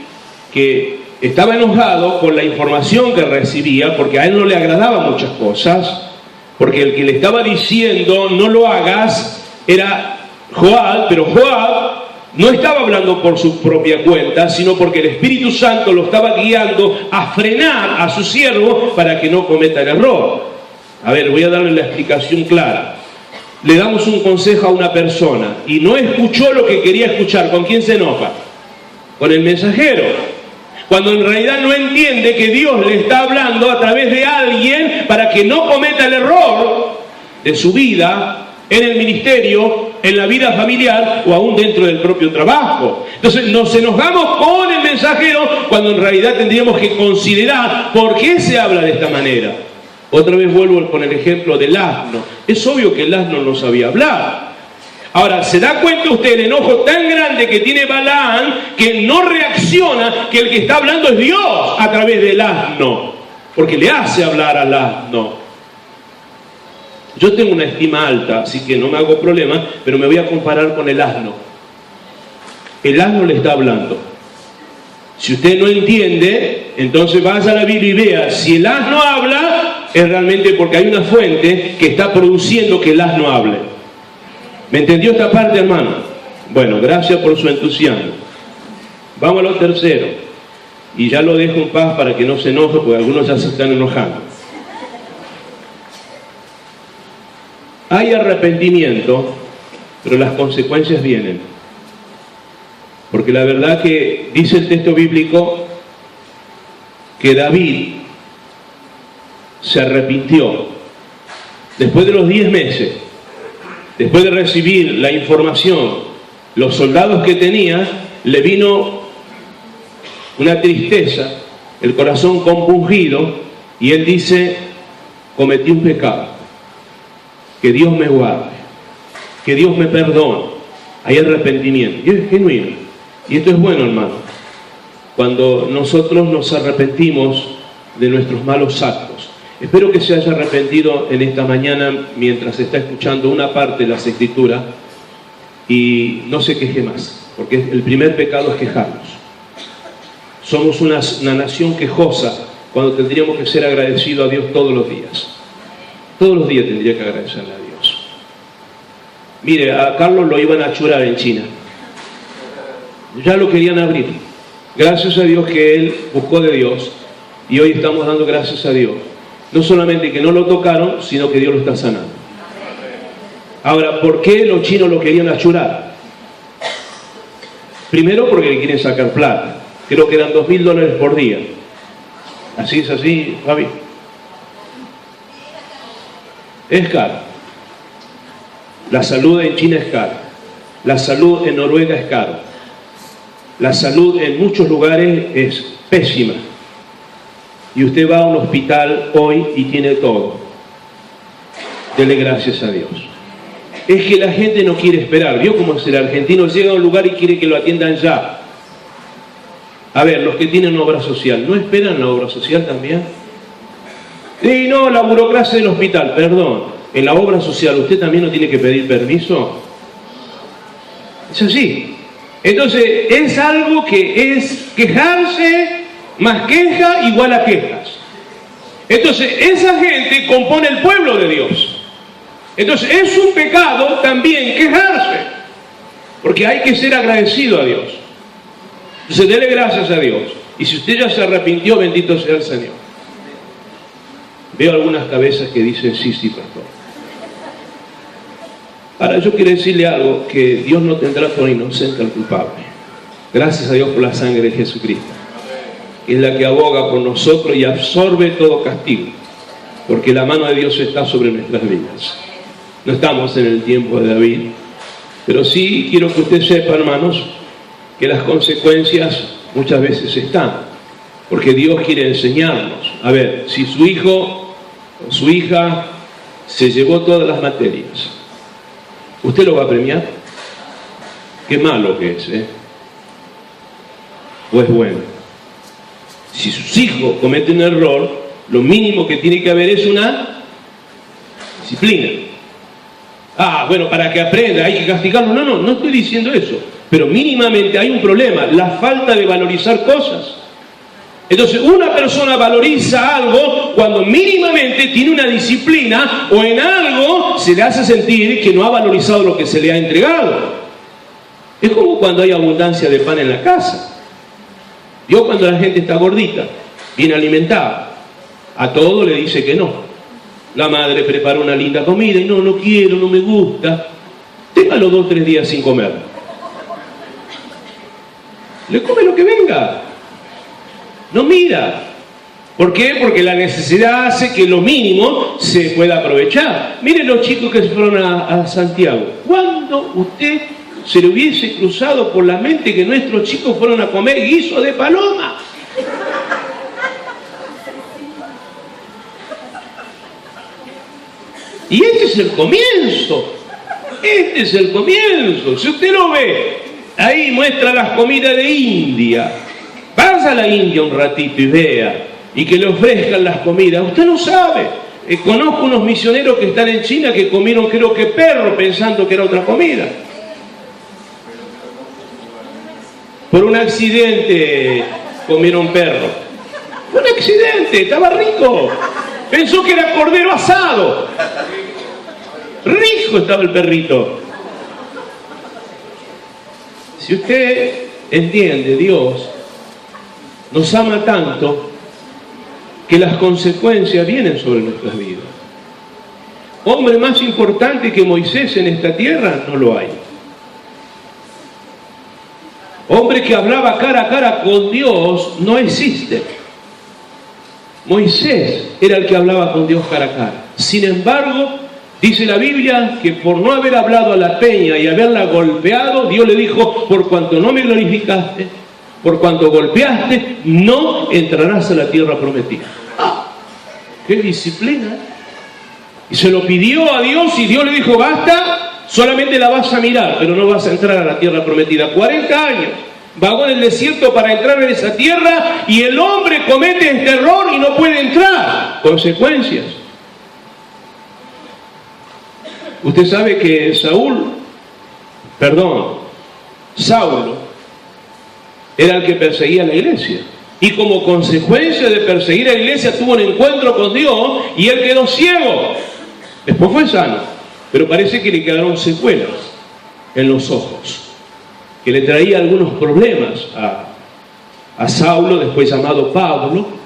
que estaba enojado con la información que recibía, porque a él no le agradaban muchas cosas, porque el que le estaba diciendo no lo hagas era Joab, pero Joab no estaba hablando por su propia cuenta, sino porque el Espíritu Santo lo estaba guiando a frenar a su siervo para que no cometa el error. A ver, voy a darle la explicación clara. Le damos un consejo a una persona y no escuchó lo que quería escuchar. ¿Con quién se enoja? Con el mensajero. Cuando en realidad no entiende que Dios le está hablando a través de alguien para que no cometa el error de su vida en el ministerio, en la vida familiar o aún dentro del propio trabajo. Entonces nos enojamos con el mensajero cuando en realidad tendríamos que considerar por qué se habla de esta manera. Otra vez vuelvo con el ejemplo del asno. Es obvio que el asno no sabía hablar. Ahora, ¿se da cuenta usted el enojo tan grande que tiene Balaam, que no reacciona, que el que está hablando es Dios a través del asno? Porque le hace hablar al asno. Yo tengo una estima alta, así que no me hago problema, pero me voy a comparar con el asno. El asno le está hablando. Si usted no entiende, entonces vaya a la Biblia y vea, si el asno habla, es realmente porque hay una fuente que está produciendo que el asno hable. ¿Me entendió esta parte, hermano? Bueno, gracias por su entusiasmo. Vamos a lo tercero. Y ya lo dejo en paz para que no se enoje, porque algunos ya se están enojando. Hay arrepentimiento, pero las consecuencias vienen. Porque la verdad que dice el texto bíblico que David se arrepintió. Después de los 10 meses, después de recibir la información, los soldados que tenía, le vino una tristeza, el corazón compungido, y él dice, cometí un pecado. Que Dios me guarde, que Dios me perdone. Hay arrepentimiento, y es genuino. Y esto es bueno, hermano. Cuando nosotros nos arrepentimos de nuestros malos actos. Espero que se haya arrepentido en esta mañana mientras está escuchando una parte de las Escrituras y no se queje más, porque el primer pecado es quejarnos. Somos una nación quejosa cuando tendríamos que ser agradecidos a Dios todos los días. Todos los días tendría que agradecerle a Dios. Mire, a Carlos lo iban a achurar en China. Ya lo querían abrir. Gracias a Dios que él buscó de Dios. Y hoy estamos dando gracias a Dios. No solamente que no lo tocaron, sino que Dios lo está sanando. Ahora, ¿por qué los chinos lo querían achurar? Primero porque le quieren sacar plata. Creo que eran $2.000 por día. Así es así, Fabi. Es caro. La salud en China es cara. La salud en Noruega es cara. La salud en muchos lugares es pésima. Y usted va a un hospital hoy y tiene todo. Dele gracias a Dios. Es que la gente no quiere esperar. ¿Vio cómo es el argentino? Llega a un lugar y quiere que lo atiendan ya. A ver, los que tienen obra social, ¿no esperan la obra social también? Y no, la burocracia del hospital, perdón. En la obra social, ¿usted también no tiene que pedir permiso? Es así. Entonces, es algo que es quejarse más queja igual a quejas. Entonces, esa gente compone el pueblo de Dios. Entonces, es un pecado también quejarse, porque hay que ser agradecido a Dios. Entonces, dele gracias a Dios. Y si usted ya se arrepintió, bendito sea el Señor. Veo algunas cabezas que dicen sí, pastor. Ahora, yo quiero decirle algo, que Dios no tendrá por inocente al culpable. Gracias a Dios por la sangre de Jesucristo. Es la que aboga por nosotros y absorbe todo castigo, porque la mano de Dios está sobre nuestras vidas. No estamos en el tiempo de David, pero sí quiero que usted sepa, hermanos, que las consecuencias muchas veces están, porque Dios quiere enseñarnos. A ver, si su hijo o su hija se llevó todas las materias, ¿usted lo va a premiar? Qué malo que es, ¿eh? ¿O es bueno? Si sus hijos cometen un error, lo mínimo que tiene que haber es una disciplina. Ah, bueno, para que aprenda hay que castigarlo. No estoy diciendo eso. Pero mínimamente hay un problema, la falta de valorizar cosas. Entonces, una persona valoriza algo cuando mínimamente tiene una disciplina o en algo se le hace sentir que no ha valorizado lo que se le ha entregado. Es como cuando hay abundancia de pan en la casa. Yo cuando la gente está gordita, bien alimentada, a todo le dice que no. La madre prepara una linda comida y no quiero, no me gusta. Téngalo 2 o 3 días sin comer. Le come lo que venga. No mira. ¿Por qué? Porque la necesidad hace que lo mínimo se pueda aprovechar. Miren los chicos que se fueron a Santiago. ¿Cuándo usted se le hubiese cruzado por la mente que nuestros chicos fueron a comer guiso de paloma? Y este es el comienzo. Este es el comienzo. Si usted lo ve, ahí muestra las comidas de India. Vaya a la India un ratito y vea, y que le ofrezcan las comidas. Usted no sabe. Conozco unos misioneros que están en China que comieron, creo que perro, pensando que era otra comida. Por un accidente comieron perro. Fue un accidente, estaba rico. Pensó que era cordero asado. Rico estaba el perrito. Si usted entiende, Dios nos ama tanto que las consecuencias vienen sobre nuestras vidas. Hombre más importante que Moisés en esta tierra no lo hay. Hombre que hablaba cara a cara con Dios no existe. Moisés era el que hablaba con Dios cara a cara. Sin embargo, dice la Biblia que por no haber hablado a la peña y haberla golpeado, Dios le dijo: por cuanto no me glorificaste, por cuanto golpeaste, no entrarás a la tierra prometida. ¡Ah! ¡Qué disciplina! Y se lo pidió a Dios y Dios le dijo: basta, solamente la vas a mirar, pero no vas a entrar a la tierra prometida. 40 años vagó en el desierto para entrar en esa tierra y el hombre comete este error y no puede entrar. Consecuencias. Usted sabe que Saulo era el que perseguía a la iglesia. Y como consecuencia de perseguir a la iglesia tuvo un encuentro con Dios y él quedó ciego. Después fue sano, pero parece que le quedaron secuelas en los ojos, que le traía algunos problemas a Saulo, después llamado Pablo.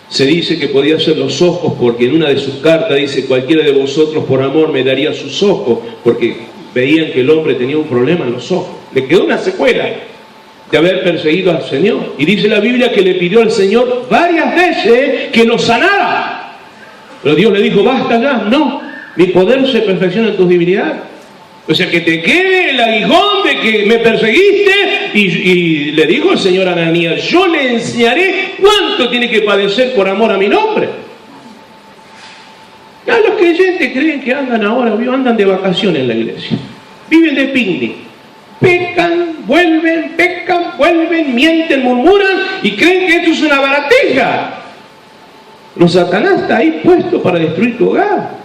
Se dice que podía ser los ojos, porque en una de sus cartas dice: cualquiera de vosotros por amor me daría sus ojos, porque veían que el hombre tenía un problema en los ojos. Le quedó una secuela de haber perseguido al Señor. Y dice la Biblia que le pidió al Señor varias veces que lo sanara. Pero Dios le dijo: basta ya, no, mi poder se perfecciona en tus debilidades. O sea, que te quede el aguijón de que me perseguiste. Y le dijo el Señor a Ananías: yo le enseñaré cuánto tiene que padecer por amor a mi nombre. Ya los creyentes creen que andan de vacaciones en la iglesia. Viven de picnic. Pecan, vuelven, mienten, murmuran y creen que esto es una barateja. Pero Satanás está ahí puesto para destruir tu hogar.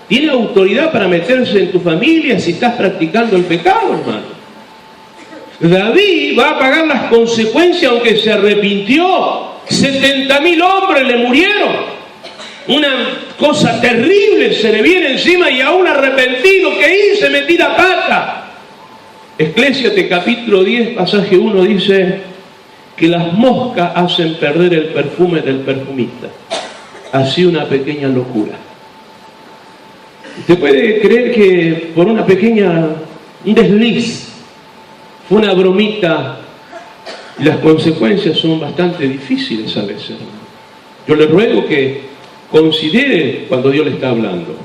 Tiene autoridad para meterse en tu familia si estás practicando el pecado, hermano. David va a pagar las consecuencias aunque se arrepintió. 70.000 hombres le murieron. Una cosa terrible se le viene encima y aún arrepentido, ¿qué hice? Metí la pata. Eclesiastes capítulo 10, pasaje 1 dice que las moscas hacen perder el perfume del perfumista. Así una pequeña locura. ¿Usted puede creer que por un desliz, una bromita, y las consecuencias son bastante difíciles a veces? Yo le ruego que considere cuando Dios le está hablando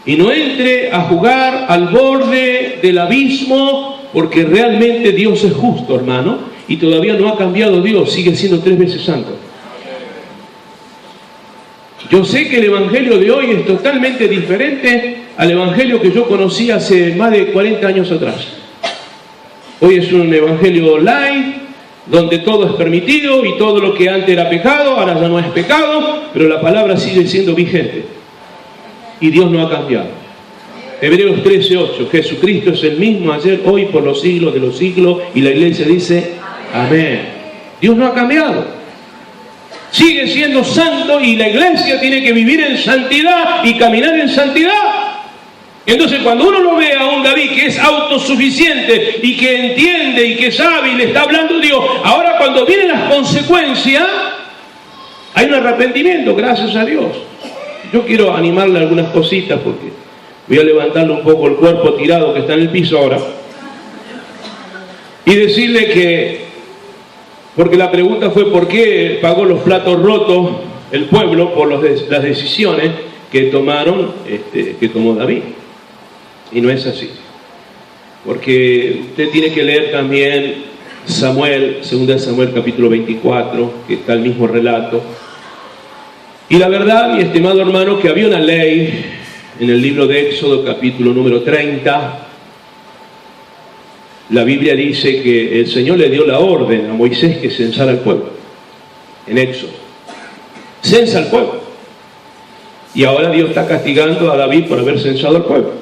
y no entre a jugar al borde del abismo, porque realmente Dios es justo, hermano, y todavía no ha cambiado Dios, sigue siendo 3 veces santo. Yo sé que el evangelio de hoy es totalmente diferente al evangelio que yo conocí hace más de 40 años atrás. Hoy es un evangelio light, donde todo es permitido y todo lo que antes era pecado, ahora ya no es pecado, pero la palabra sigue siendo vigente. Y Dios no ha cambiado. Hebreos 13:8, Jesucristo es el mismo ayer, hoy, por los siglos de los siglos, y la iglesia dice, amén. Dios no ha cambiado. Sigue siendo santo y la iglesia tiene que vivir en santidad y caminar en santidad. Entonces cuando uno lo ve a un David que es autosuficiente y que entiende y que sabe y le está hablando Dios, ahora cuando vienen las consecuencias, hay un arrepentimiento, gracias a Dios. Yo quiero animarle algunas cositas porque voy a levantarle un poco el cuerpo tirado que está en el piso ahora y decirle que, porque la pregunta fue ¿por qué pagó los platos rotos el pueblo por las decisiones que tomó David? Y no es así, porque usted tiene que leer también Samuel, 2 Samuel capítulo 24, que está el mismo relato. Y la verdad, mi estimado hermano, que había una ley en el libro de Éxodo capítulo número 30. La Biblia dice que el Señor le dio la orden a Moisés que censara al pueblo, en Éxodo. Censa al pueblo. Y ahora Dios está castigando a David por haber censado al pueblo.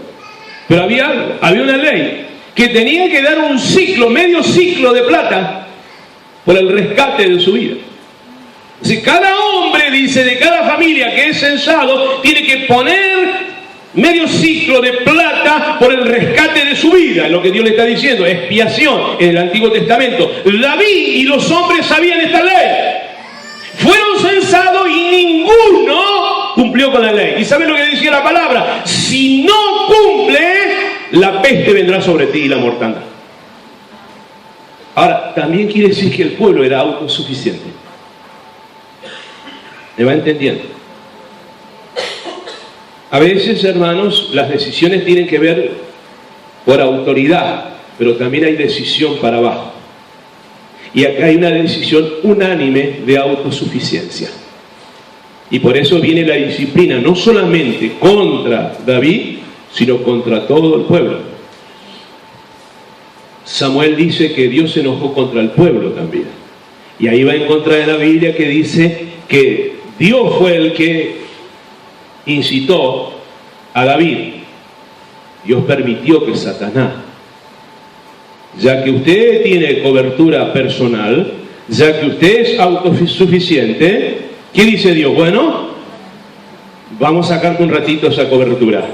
Pero había algo, había una ley que tenía que dar un ciclo, medio ciclo de plata por el rescate de su vida. Si cada hombre, dice, de cada familia que es censado, tiene que poner medio ciclo de plata por el rescate de su vida, lo que Dios le está diciendo, expiación en el Antiguo Testamento. David y los hombres sabían esta ley. Fueron censados y ninguno cumplió con la ley. ¿Y saben lo que decía la palabra? Si no cumple, la peste vendrá sobre ti y la mortandad. Ahora, también quiere decir que el pueblo era autosuficiente. ¿Me va entendiendo? A veces, hermanos, las decisiones tienen que ver por autoridad, pero también hay decisión para abajo. Y acá hay una decisión unánime de autosuficiencia. Y por eso viene la disciplina, no solamente contra David, sino contra todo el pueblo. Samuel dice que Dios se enojó contra el pueblo también. Y ahí va en contra de la Biblia que dice que Dios fue el que incitó a David. Dios permitió que Satanás, ya que usted tiene cobertura personal, ya que usted es autosuficiente, ¿qué dice Dios? Bueno, vamos a sacarte un ratito esa cobertura,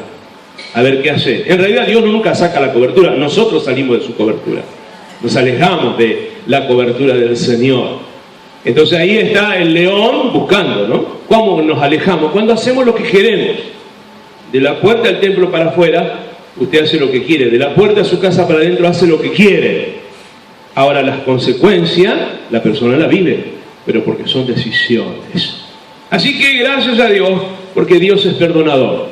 a ver qué hace. En realidad Dios nunca saca la cobertura, nosotros salimos de su cobertura, nos alejamos de la cobertura del Señor. Entonces ahí está el león buscando, ¿no? ¿Cómo nos alejamos? Cuando hacemos lo que queremos. De la puerta del templo para afuera, usted hace lo que quiere. De la puerta de su casa para adentro, hace lo que quiere. Ahora, las consecuencias, la persona la vive, pero porque son decisiones. Así que gracias a Dios, porque Dios es perdonador.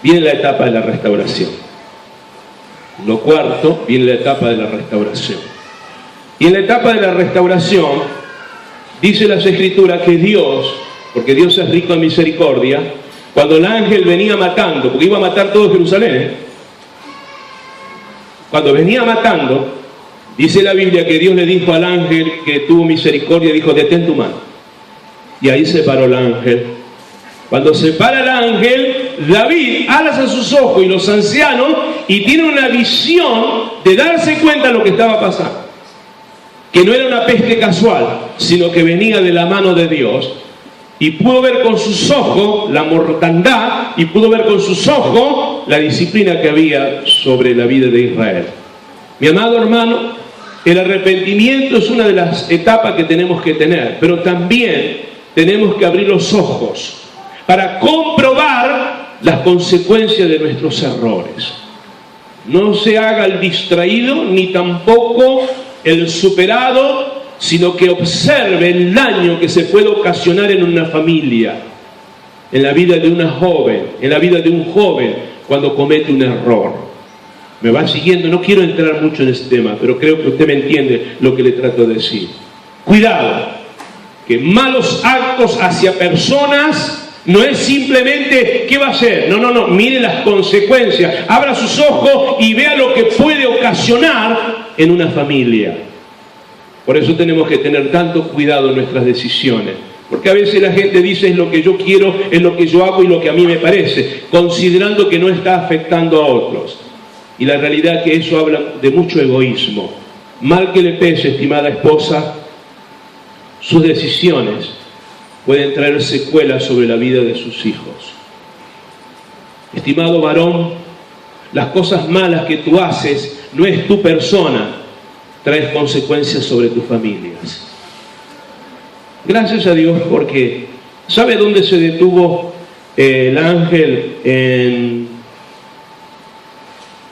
Viene la etapa de la restauración. Lo cuarto, viene la etapa de la restauración. Y en la etapa de la restauración, dice las Escrituras que Dios, porque Dios es rico en misericordia, cuando el ángel venía matando, porque iba a matar todo Jerusalén, cuando venía matando, dice la Biblia que Dios le dijo al ángel que tuvo misericordia, dijo, detén tu mano. Y ahí se paró el ángel Cuando se para el ángel, David alza sus ojos y los ancianos y tiene una visión de darse cuenta de lo que estaba pasando. Que no era una peste casual, sino que venía de la mano de Dios. Y pudo ver con sus ojos la mortandad y pudo ver con sus ojos la disciplina que había sobre la vida de Israel. Mi amado hermano, el arrepentimiento es una de las etapas que tenemos que tener, pero también tenemos que abrir los ojos para comprobar las consecuencias de nuestros errores. No se haga el distraído ni tampoco el superado, sino que observe el daño que se puede ocasionar en una familia, en la vida de una joven, en la vida de un joven cuando comete un error. Me va siguiendo, no quiero entrar mucho en este tema, pero creo que usted me entiende lo que le trato de decir. Cuidado, que malos actos hacia personas no es simplemente ¿qué va a hacer? No, mire las consecuencias, abra sus ojos y vea lo que puede ocasionar en una familia. Por eso tenemos que tener tanto cuidado en nuestras decisiones, porque a veces la gente dice es lo que yo quiero, es lo que yo hago y lo que a mí me parece, considerando que no está afectando a otros. Y la realidad es que eso habla de mucho egoísmo. Mal que le pese, estimada esposa, sus decisiones pueden traer secuelas sobre la vida de sus hijos. Estimado varón, las cosas malas que tú haces no es tu persona, traes consecuencias sobre tus familias. Gracias a Dios, porque ¿sabe dónde se detuvo el ángel? En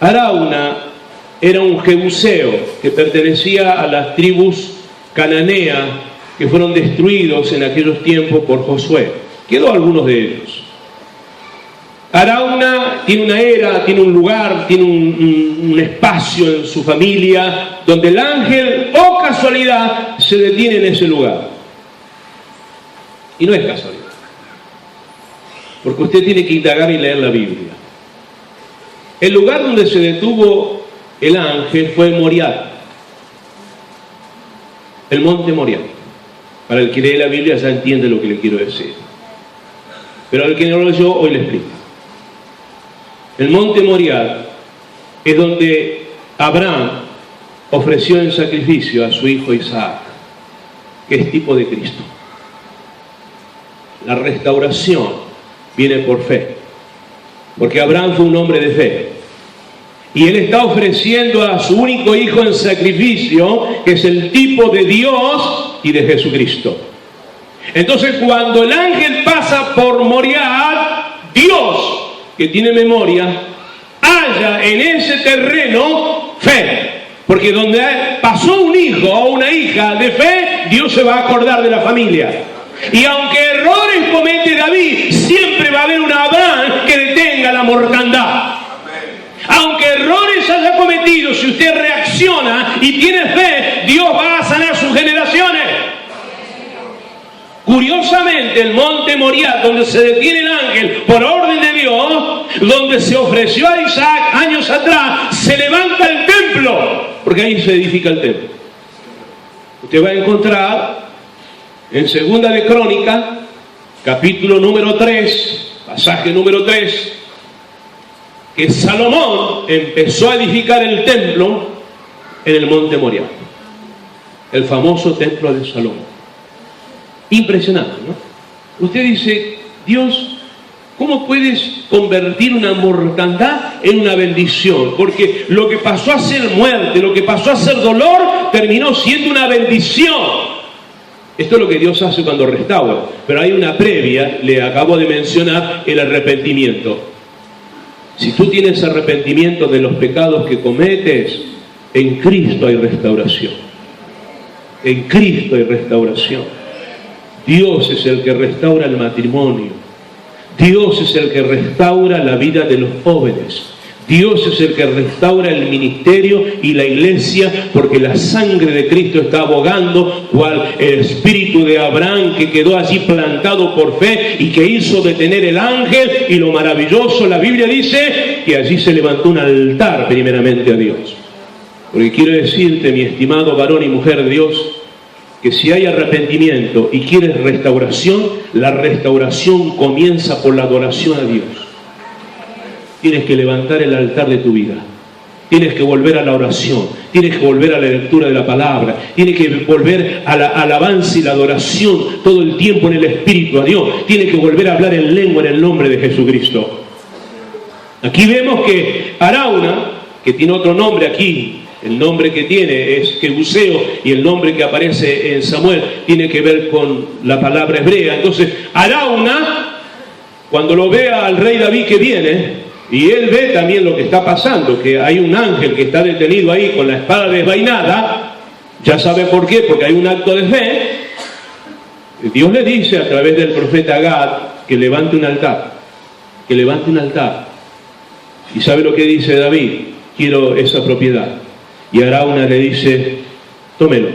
Arauna. Era un jebuseo que pertenecía a las tribus cananeas que fueron destruidos en aquellos tiempos por Josué. Quedó algunos de ellos. Arauna tiene una era, tiene un lugar, tiene un espacio en su familia donde el ángel, oh casualidad, se detiene en ese lugar. Y no es casualidad, porque usted tiene que indagar y leer la Biblia. El lugar donde se detuvo el ángel fue Moriah, el monte Moriah. Para el que lee la Biblia ya entiende lo que le quiero decir, pero al que no lo leyó, hoy le explico. El monte Moriah es donde Abraham ofreció en sacrificio a su hijo Isaac, que es tipo de Cristo. La restauración viene por fe, porque Abraham fue un hombre de fe, y él está ofreciendo a su único hijo en sacrificio, que es el tipo de Dios y de Jesucristo. Entonces, cuando el ángel pasa por Moriah, Dios, que tiene memoria, halla en ese terreno fe, porque donde pasó un hijo o una hija de fe, Dios se va a acordar de la familia. Y aunque errores comete David, siempre va a haber un Abraham que detenga la mortandad. Aunque errores haya cometido, si usted reacciona y tiene fe, Dios va a sanar sus generaciones. Curiosamente, el monte Moriah, donde se detiene el ángel por orden de Dios, donde se ofreció a Isaac años atrás, se levanta el templo, porque ahí se edifica el templo. Usted va a encontrar en Segunda de Crónicas, capítulo número 3, pasaje número 3, que Salomón empezó a edificar el templo en el monte Moriah, el famoso templo de Salomón. Impresionante, ¿no? Usted dice, Dios, ¿cómo puedes convertir una mortandad en una bendición? Porque lo que pasó a ser muerte, lo que pasó a ser dolor, terminó siendo una bendición. Esto es lo que Dios hace cuando restaura, pero hay una previa, le acabo de mencionar, el arrepentimiento. Si tú tienes arrepentimiento de los pecados que cometes, en Cristo hay restauración. En Cristo hay restauración. Dios es el que restaura el matrimonio. Dios es el que restaura la vida de los jóvenes. Dios es el que restaura el ministerio y la iglesia, porque la sangre de Cristo está abogando, cual el espíritu de Abraham que quedó allí plantado por fe y que hizo detener el ángel. Y lo maravilloso, la Biblia dice que allí se levantó un altar primeramente a Dios. Porque quiero decirte, mi estimado varón y mujer de Dios, que si hay arrepentimiento y quieres restauración, la restauración comienza por la adoración a Dios. Tienes que levantar el altar de tu vida. Tienes que volver a la oración, tienes que volver a la lectura de la palabra, tienes que volver a la alabanza y la adoración todo el tiempo en el Espíritu a Dios, tienes que volver a hablar en lengua en el nombre de Jesucristo. Aquí vemos que Arauna, que tiene otro nombre aquí, el nombre que tiene es Jebuseo y el nombre que aparece en Samuel tiene que ver con la palabra hebrea. Entonces Arauna, cuando lo ve al rey David que viene, y él ve también lo que está pasando, que hay un ángel que está detenido ahí con la espada desvainada, ya sabe por qué, porque hay un acto de fe. Dios le dice a través del profeta Gad que levante un altar, que levante un altar. ¿Y sabe lo que dice David? Quiero esa propiedad. Y Arauna le dice, tómelo,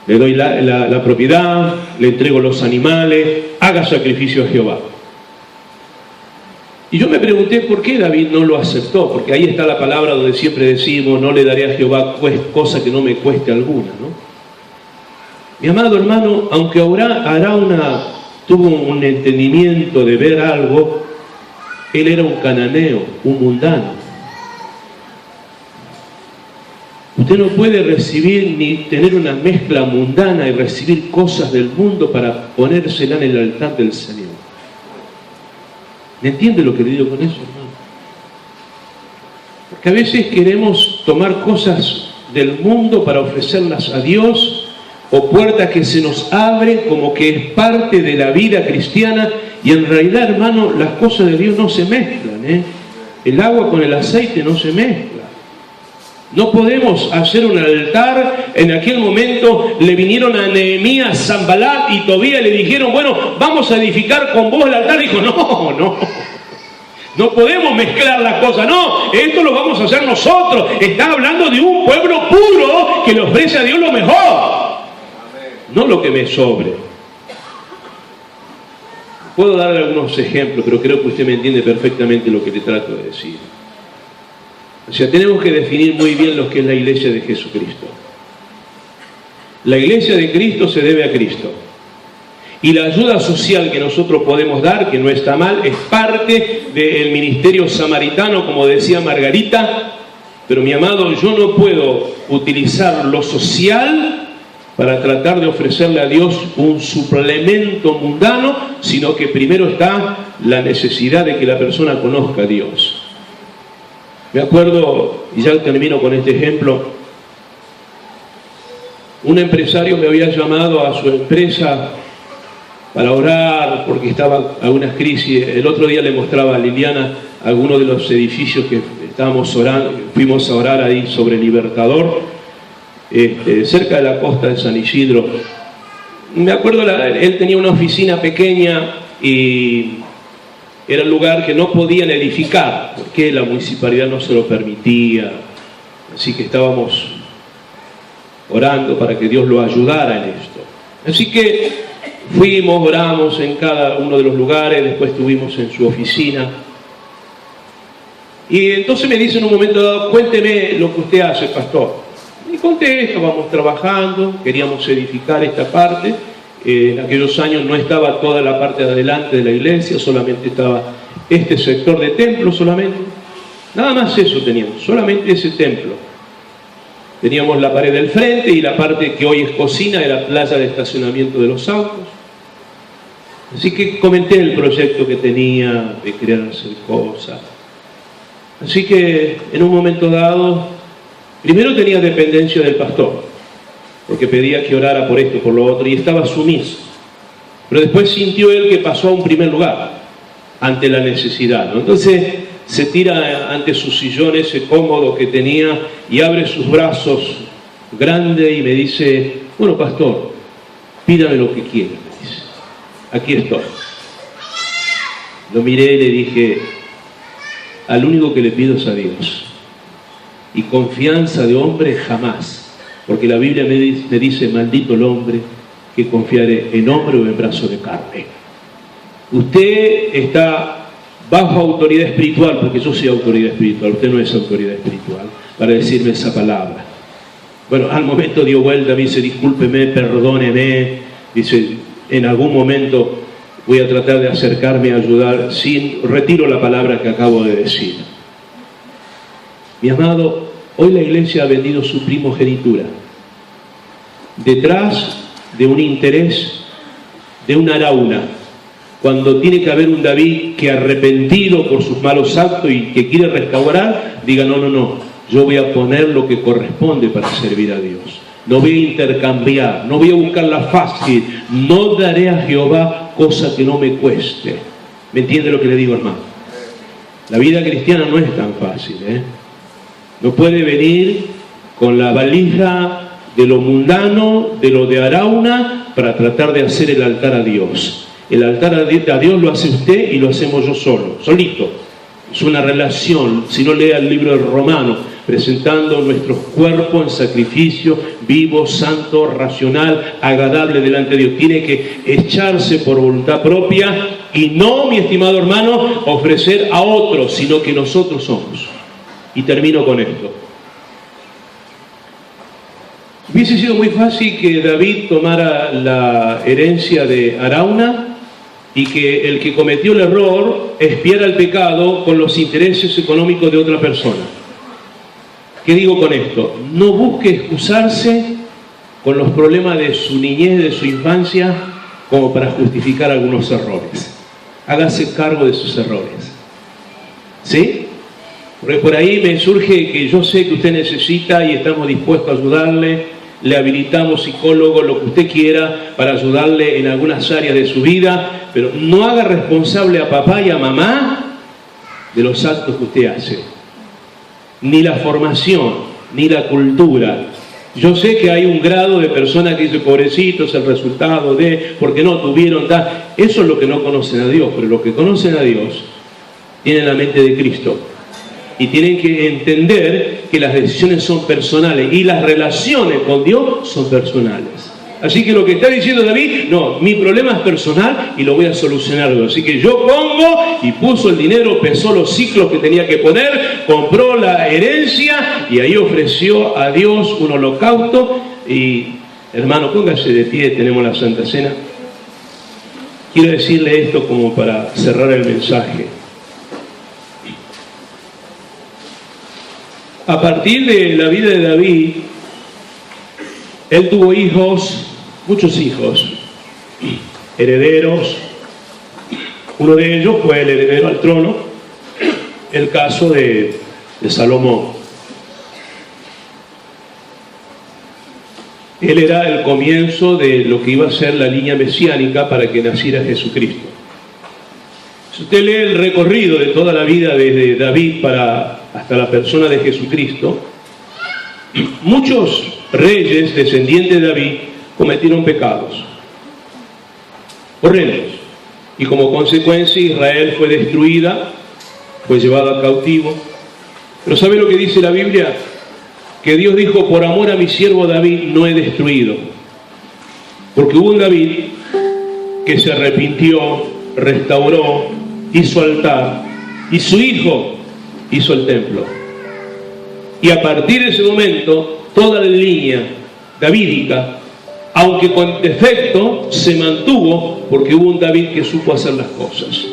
le doy la propiedad, le entrego los animales, haga sacrificio a Jehová. Y yo me pregunté por qué David no lo aceptó, porque ahí está la palabra donde siempre decimos, no le daré a Jehová cosa que no me cueste alguna, ¿no? Mi amado hermano, aunque Arauna tuvo un entendimiento de ver algo, él era un cananeo, un mundano. Usted no puede recibir ni tener una mezcla mundana y recibir cosas del mundo para ponérsela en el altar del Señor. ¿Me entiende lo que le digo con eso, hermano? Porque a veces queremos tomar cosas del mundo para ofrecerlas a Dios, o puertas que se nos abren como que es parte de la vida cristiana, y en realidad, hermano, las cosas de Dios no se mezclan, ¿eh? El agua con el aceite no se mezcla. No podemos hacer un altar. En aquel momento le vinieron a Nehemías, Sanbalat y Tobías y le dijeron, bueno, vamos a edificar con vos el altar. Dijo, no podemos mezclar las cosas, no, esto lo vamos a hacer nosotros. Está hablando de un pueblo puro que le ofrece a Dios lo mejor, no lo que me sobre. Puedo darle algunos ejemplos, pero creo que usted me entiende perfectamente lo que le trato de decir. O sea, tenemos que definir muy bien lo que es la iglesia de Jesucristo. La iglesia de Cristo se debe a Cristo. Y la ayuda social que nosotros podemos dar, que no está mal, es parte del ministerio samaritano, como decía Margarita. Pero mi amado, yo no puedo utilizar lo social para tratar de ofrecerle a Dios un suplemento mundano, sino que primero está la necesidad de que la persona conozca a Dios. Me acuerdo, y ya termino con este ejemplo, un empresario me había llamado a su empresa para orar porque estaba en algunas crisis. El otro día le mostraba a Liliana algunos de los edificios que estábamos orando, fuimos a orar ahí sobre Libertador, cerca de la costa de San Isidro. Me acuerdo, él tenía una oficina pequeña y era el lugar que no podían edificar porque la municipalidad no se lo permitía. Así que estábamos orando para que Dios lo ayudara en esto. Así que fuimos, oramos en cada uno de los lugares, después estuvimos en su oficina. Y entonces me dice en un momento dado, cuénteme lo que usted hace, pastor. Y conté, estábamos trabajando, queríamos edificar esta parte. En aquellos años no estaba toda la parte de adelante de la iglesia, solamente estaba este sector de templo solamente. Nada más eso teníamos, solamente ese templo. Teníamos la pared del frente y la parte que hoy es cocina, era playa de estacionamiento de los autos. Así que comenté el proyecto que tenía de querer hacer cosas. Así que en un momento dado, primero tenía dependencia del pastor, porque pedía que orara por esto, por lo otro, y estaba sumiso. Pero después sintió él que pasó a un primer lugar, ante la necesidad, ¿no? Entonces se tira ante su sillón ese cómodo que tenía y abre sus brazos grandes y me dice, bueno, pastor, pídame lo que quiera, me dice. Aquí estoy. Lo miré y le dije, al único que le pido es a Dios. Y confianza de hombre jamás. Porque la Biblia me dice, maldito el hombre que confiare en hombre o en brazo de carne. Usted está bajo autoridad espiritual, porque yo soy autoridad espiritual, usted no es autoridad espiritual, para decirme esa palabra. Bueno, al momento dio vuelta, me dice, discúlpeme, perdóneme, dice, en algún momento voy a tratar de acercarme a ayudar, retiro la palabra que acabo de decir. Mi amado, hoy la iglesia ha vendido su primogenitura detrás de un interés de una Arauna, cuando tiene que haber un David que, arrepentido por sus malos actos y que quiere restaurar, diga, no, yo voy a poner lo que corresponde para servir a Dios. No voy a intercambiar, no voy a buscarla fácil, no daré a Jehová cosa que no me cueste. ¿Me entiende lo que le digo, hermano? La vida cristiana no es tan fácil, ¿eh? No puede venir con la valija de lo mundano, de lo de Arauna, para tratar de hacer el altar a Dios. El altar a Dios lo hace usted y lo hacemos yo solo, solito. Es una relación. Si no, lea el libro de Romanos, presentando nuestros cuerpos en sacrificio vivo, santo, racional, agradable delante de Dios. Tiene que echarse por voluntad propia y no, mi estimado hermano, ofrecer a otros, sino que nosotros somos. Y termino con esto. Hubiese sido muy fácil que David tomara la herencia de Arauna y que el que cometió el error expiara el pecado con los intereses económicos de otra persona. ¿Qué digo con esto? No busque excusarse con los problemas de su niñez, de su infancia, como para justificar algunos errores. Hágase cargo de sus errores. ¿Sí? Porque por ahí me surge que yo sé que usted necesita y estamos dispuestos a ayudarle, le habilitamos psicólogo, lo que usted quiera, para ayudarle en algunas áreas de su vida, pero no haga responsable a papá y a mamá de los actos que usted hace. Ni la formación, ni la cultura. Yo sé que hay un grado de personas que dicen, pobrecitos, el resultado de, porque no tuvieron, eso es lo que no conocen a Dios, pero los que conocen a Dios tienen la mente de Cristo. Y tienen que entender que las decisiones son personales y las relaciones con Dios son personales. Así que lo que está diciendo David, no, mi problema es personal y lo voy a solucionar. Así que yo pongo, y puso el dinero, pesó los ciclos que tenía que poner, compró la herencia y ahí ofreció a Dios un holocausto. Y hermano, póngase de pie, tenemos la Santa Cena. Quiero decirle esto como para cerrar el mensaje. A partir de la vida de David, él tuvo hijos, muchos hijos, herederos. Uno de ellos fue el heredero al trono, el caso de Salomón. Él era el comienzo de lo que iba a ser la línea mesiánica para que naciera Jesucristo. Si usted lee el recorrido de toda la vida desde David hasta la persona de Jesucristo, muchos reyes descendientes de David cometieron pecados horrendos y como consecuencia Israel fue destruida, fue llevada cautivo. Pero ¿sabe lo que dice la Biblia? Que Dios dijo, por amor a mi siervo David no he destruido, porque hubo un David que se arrepintió, restauró, hizo altar, y su hijo hizo el templo. Y a partir de ese momento, toda la línea davídica, aunque con defecto, se mantuvo porque hubo un David que supo hacer las cosas.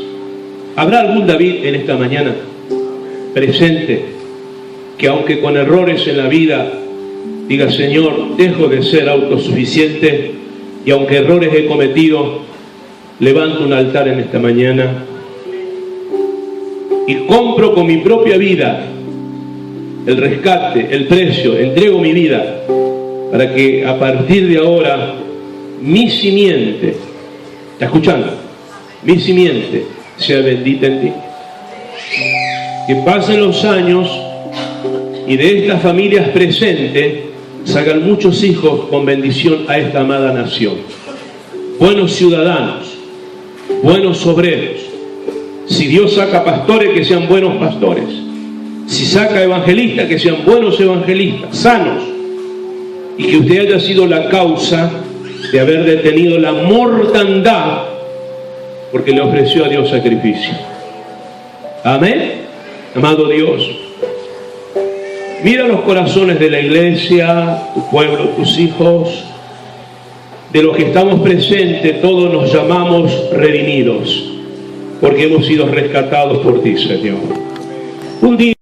¿Habrá algún David en esta mañana presente que aunque con errores en la vida diga, Señor, dejo de ser autosuficiente y aunque errores he cometido, levanto un altar en esta mañana y compro con mi propia vida el rescate, el precio, entrego mi vida para que a partir de ahora mi simiente, ¿está escuchando? Mi simiente sea bendita en ti. Que pasen los años y de estas familias presentes salgan muchos hijos con bendición a esta amada nación. Buenos ciudadanos, buenos obreros. Si Dios saca pastores, que sean buenos pastores. Si saca evangelistas, que sean buenos evangelistas, sanos. Y que usted haya sido la causa de haber detenido la mortandad porque le ofreció a Dios sacrificio. Amén. Amado Dios, Mira los corazones de la iglesia, tu pueblo, tus hijos, de los que estamos presentes. Todos nos llamamos redimidos, porque hemos sido rescatados por ti, Señor. Un día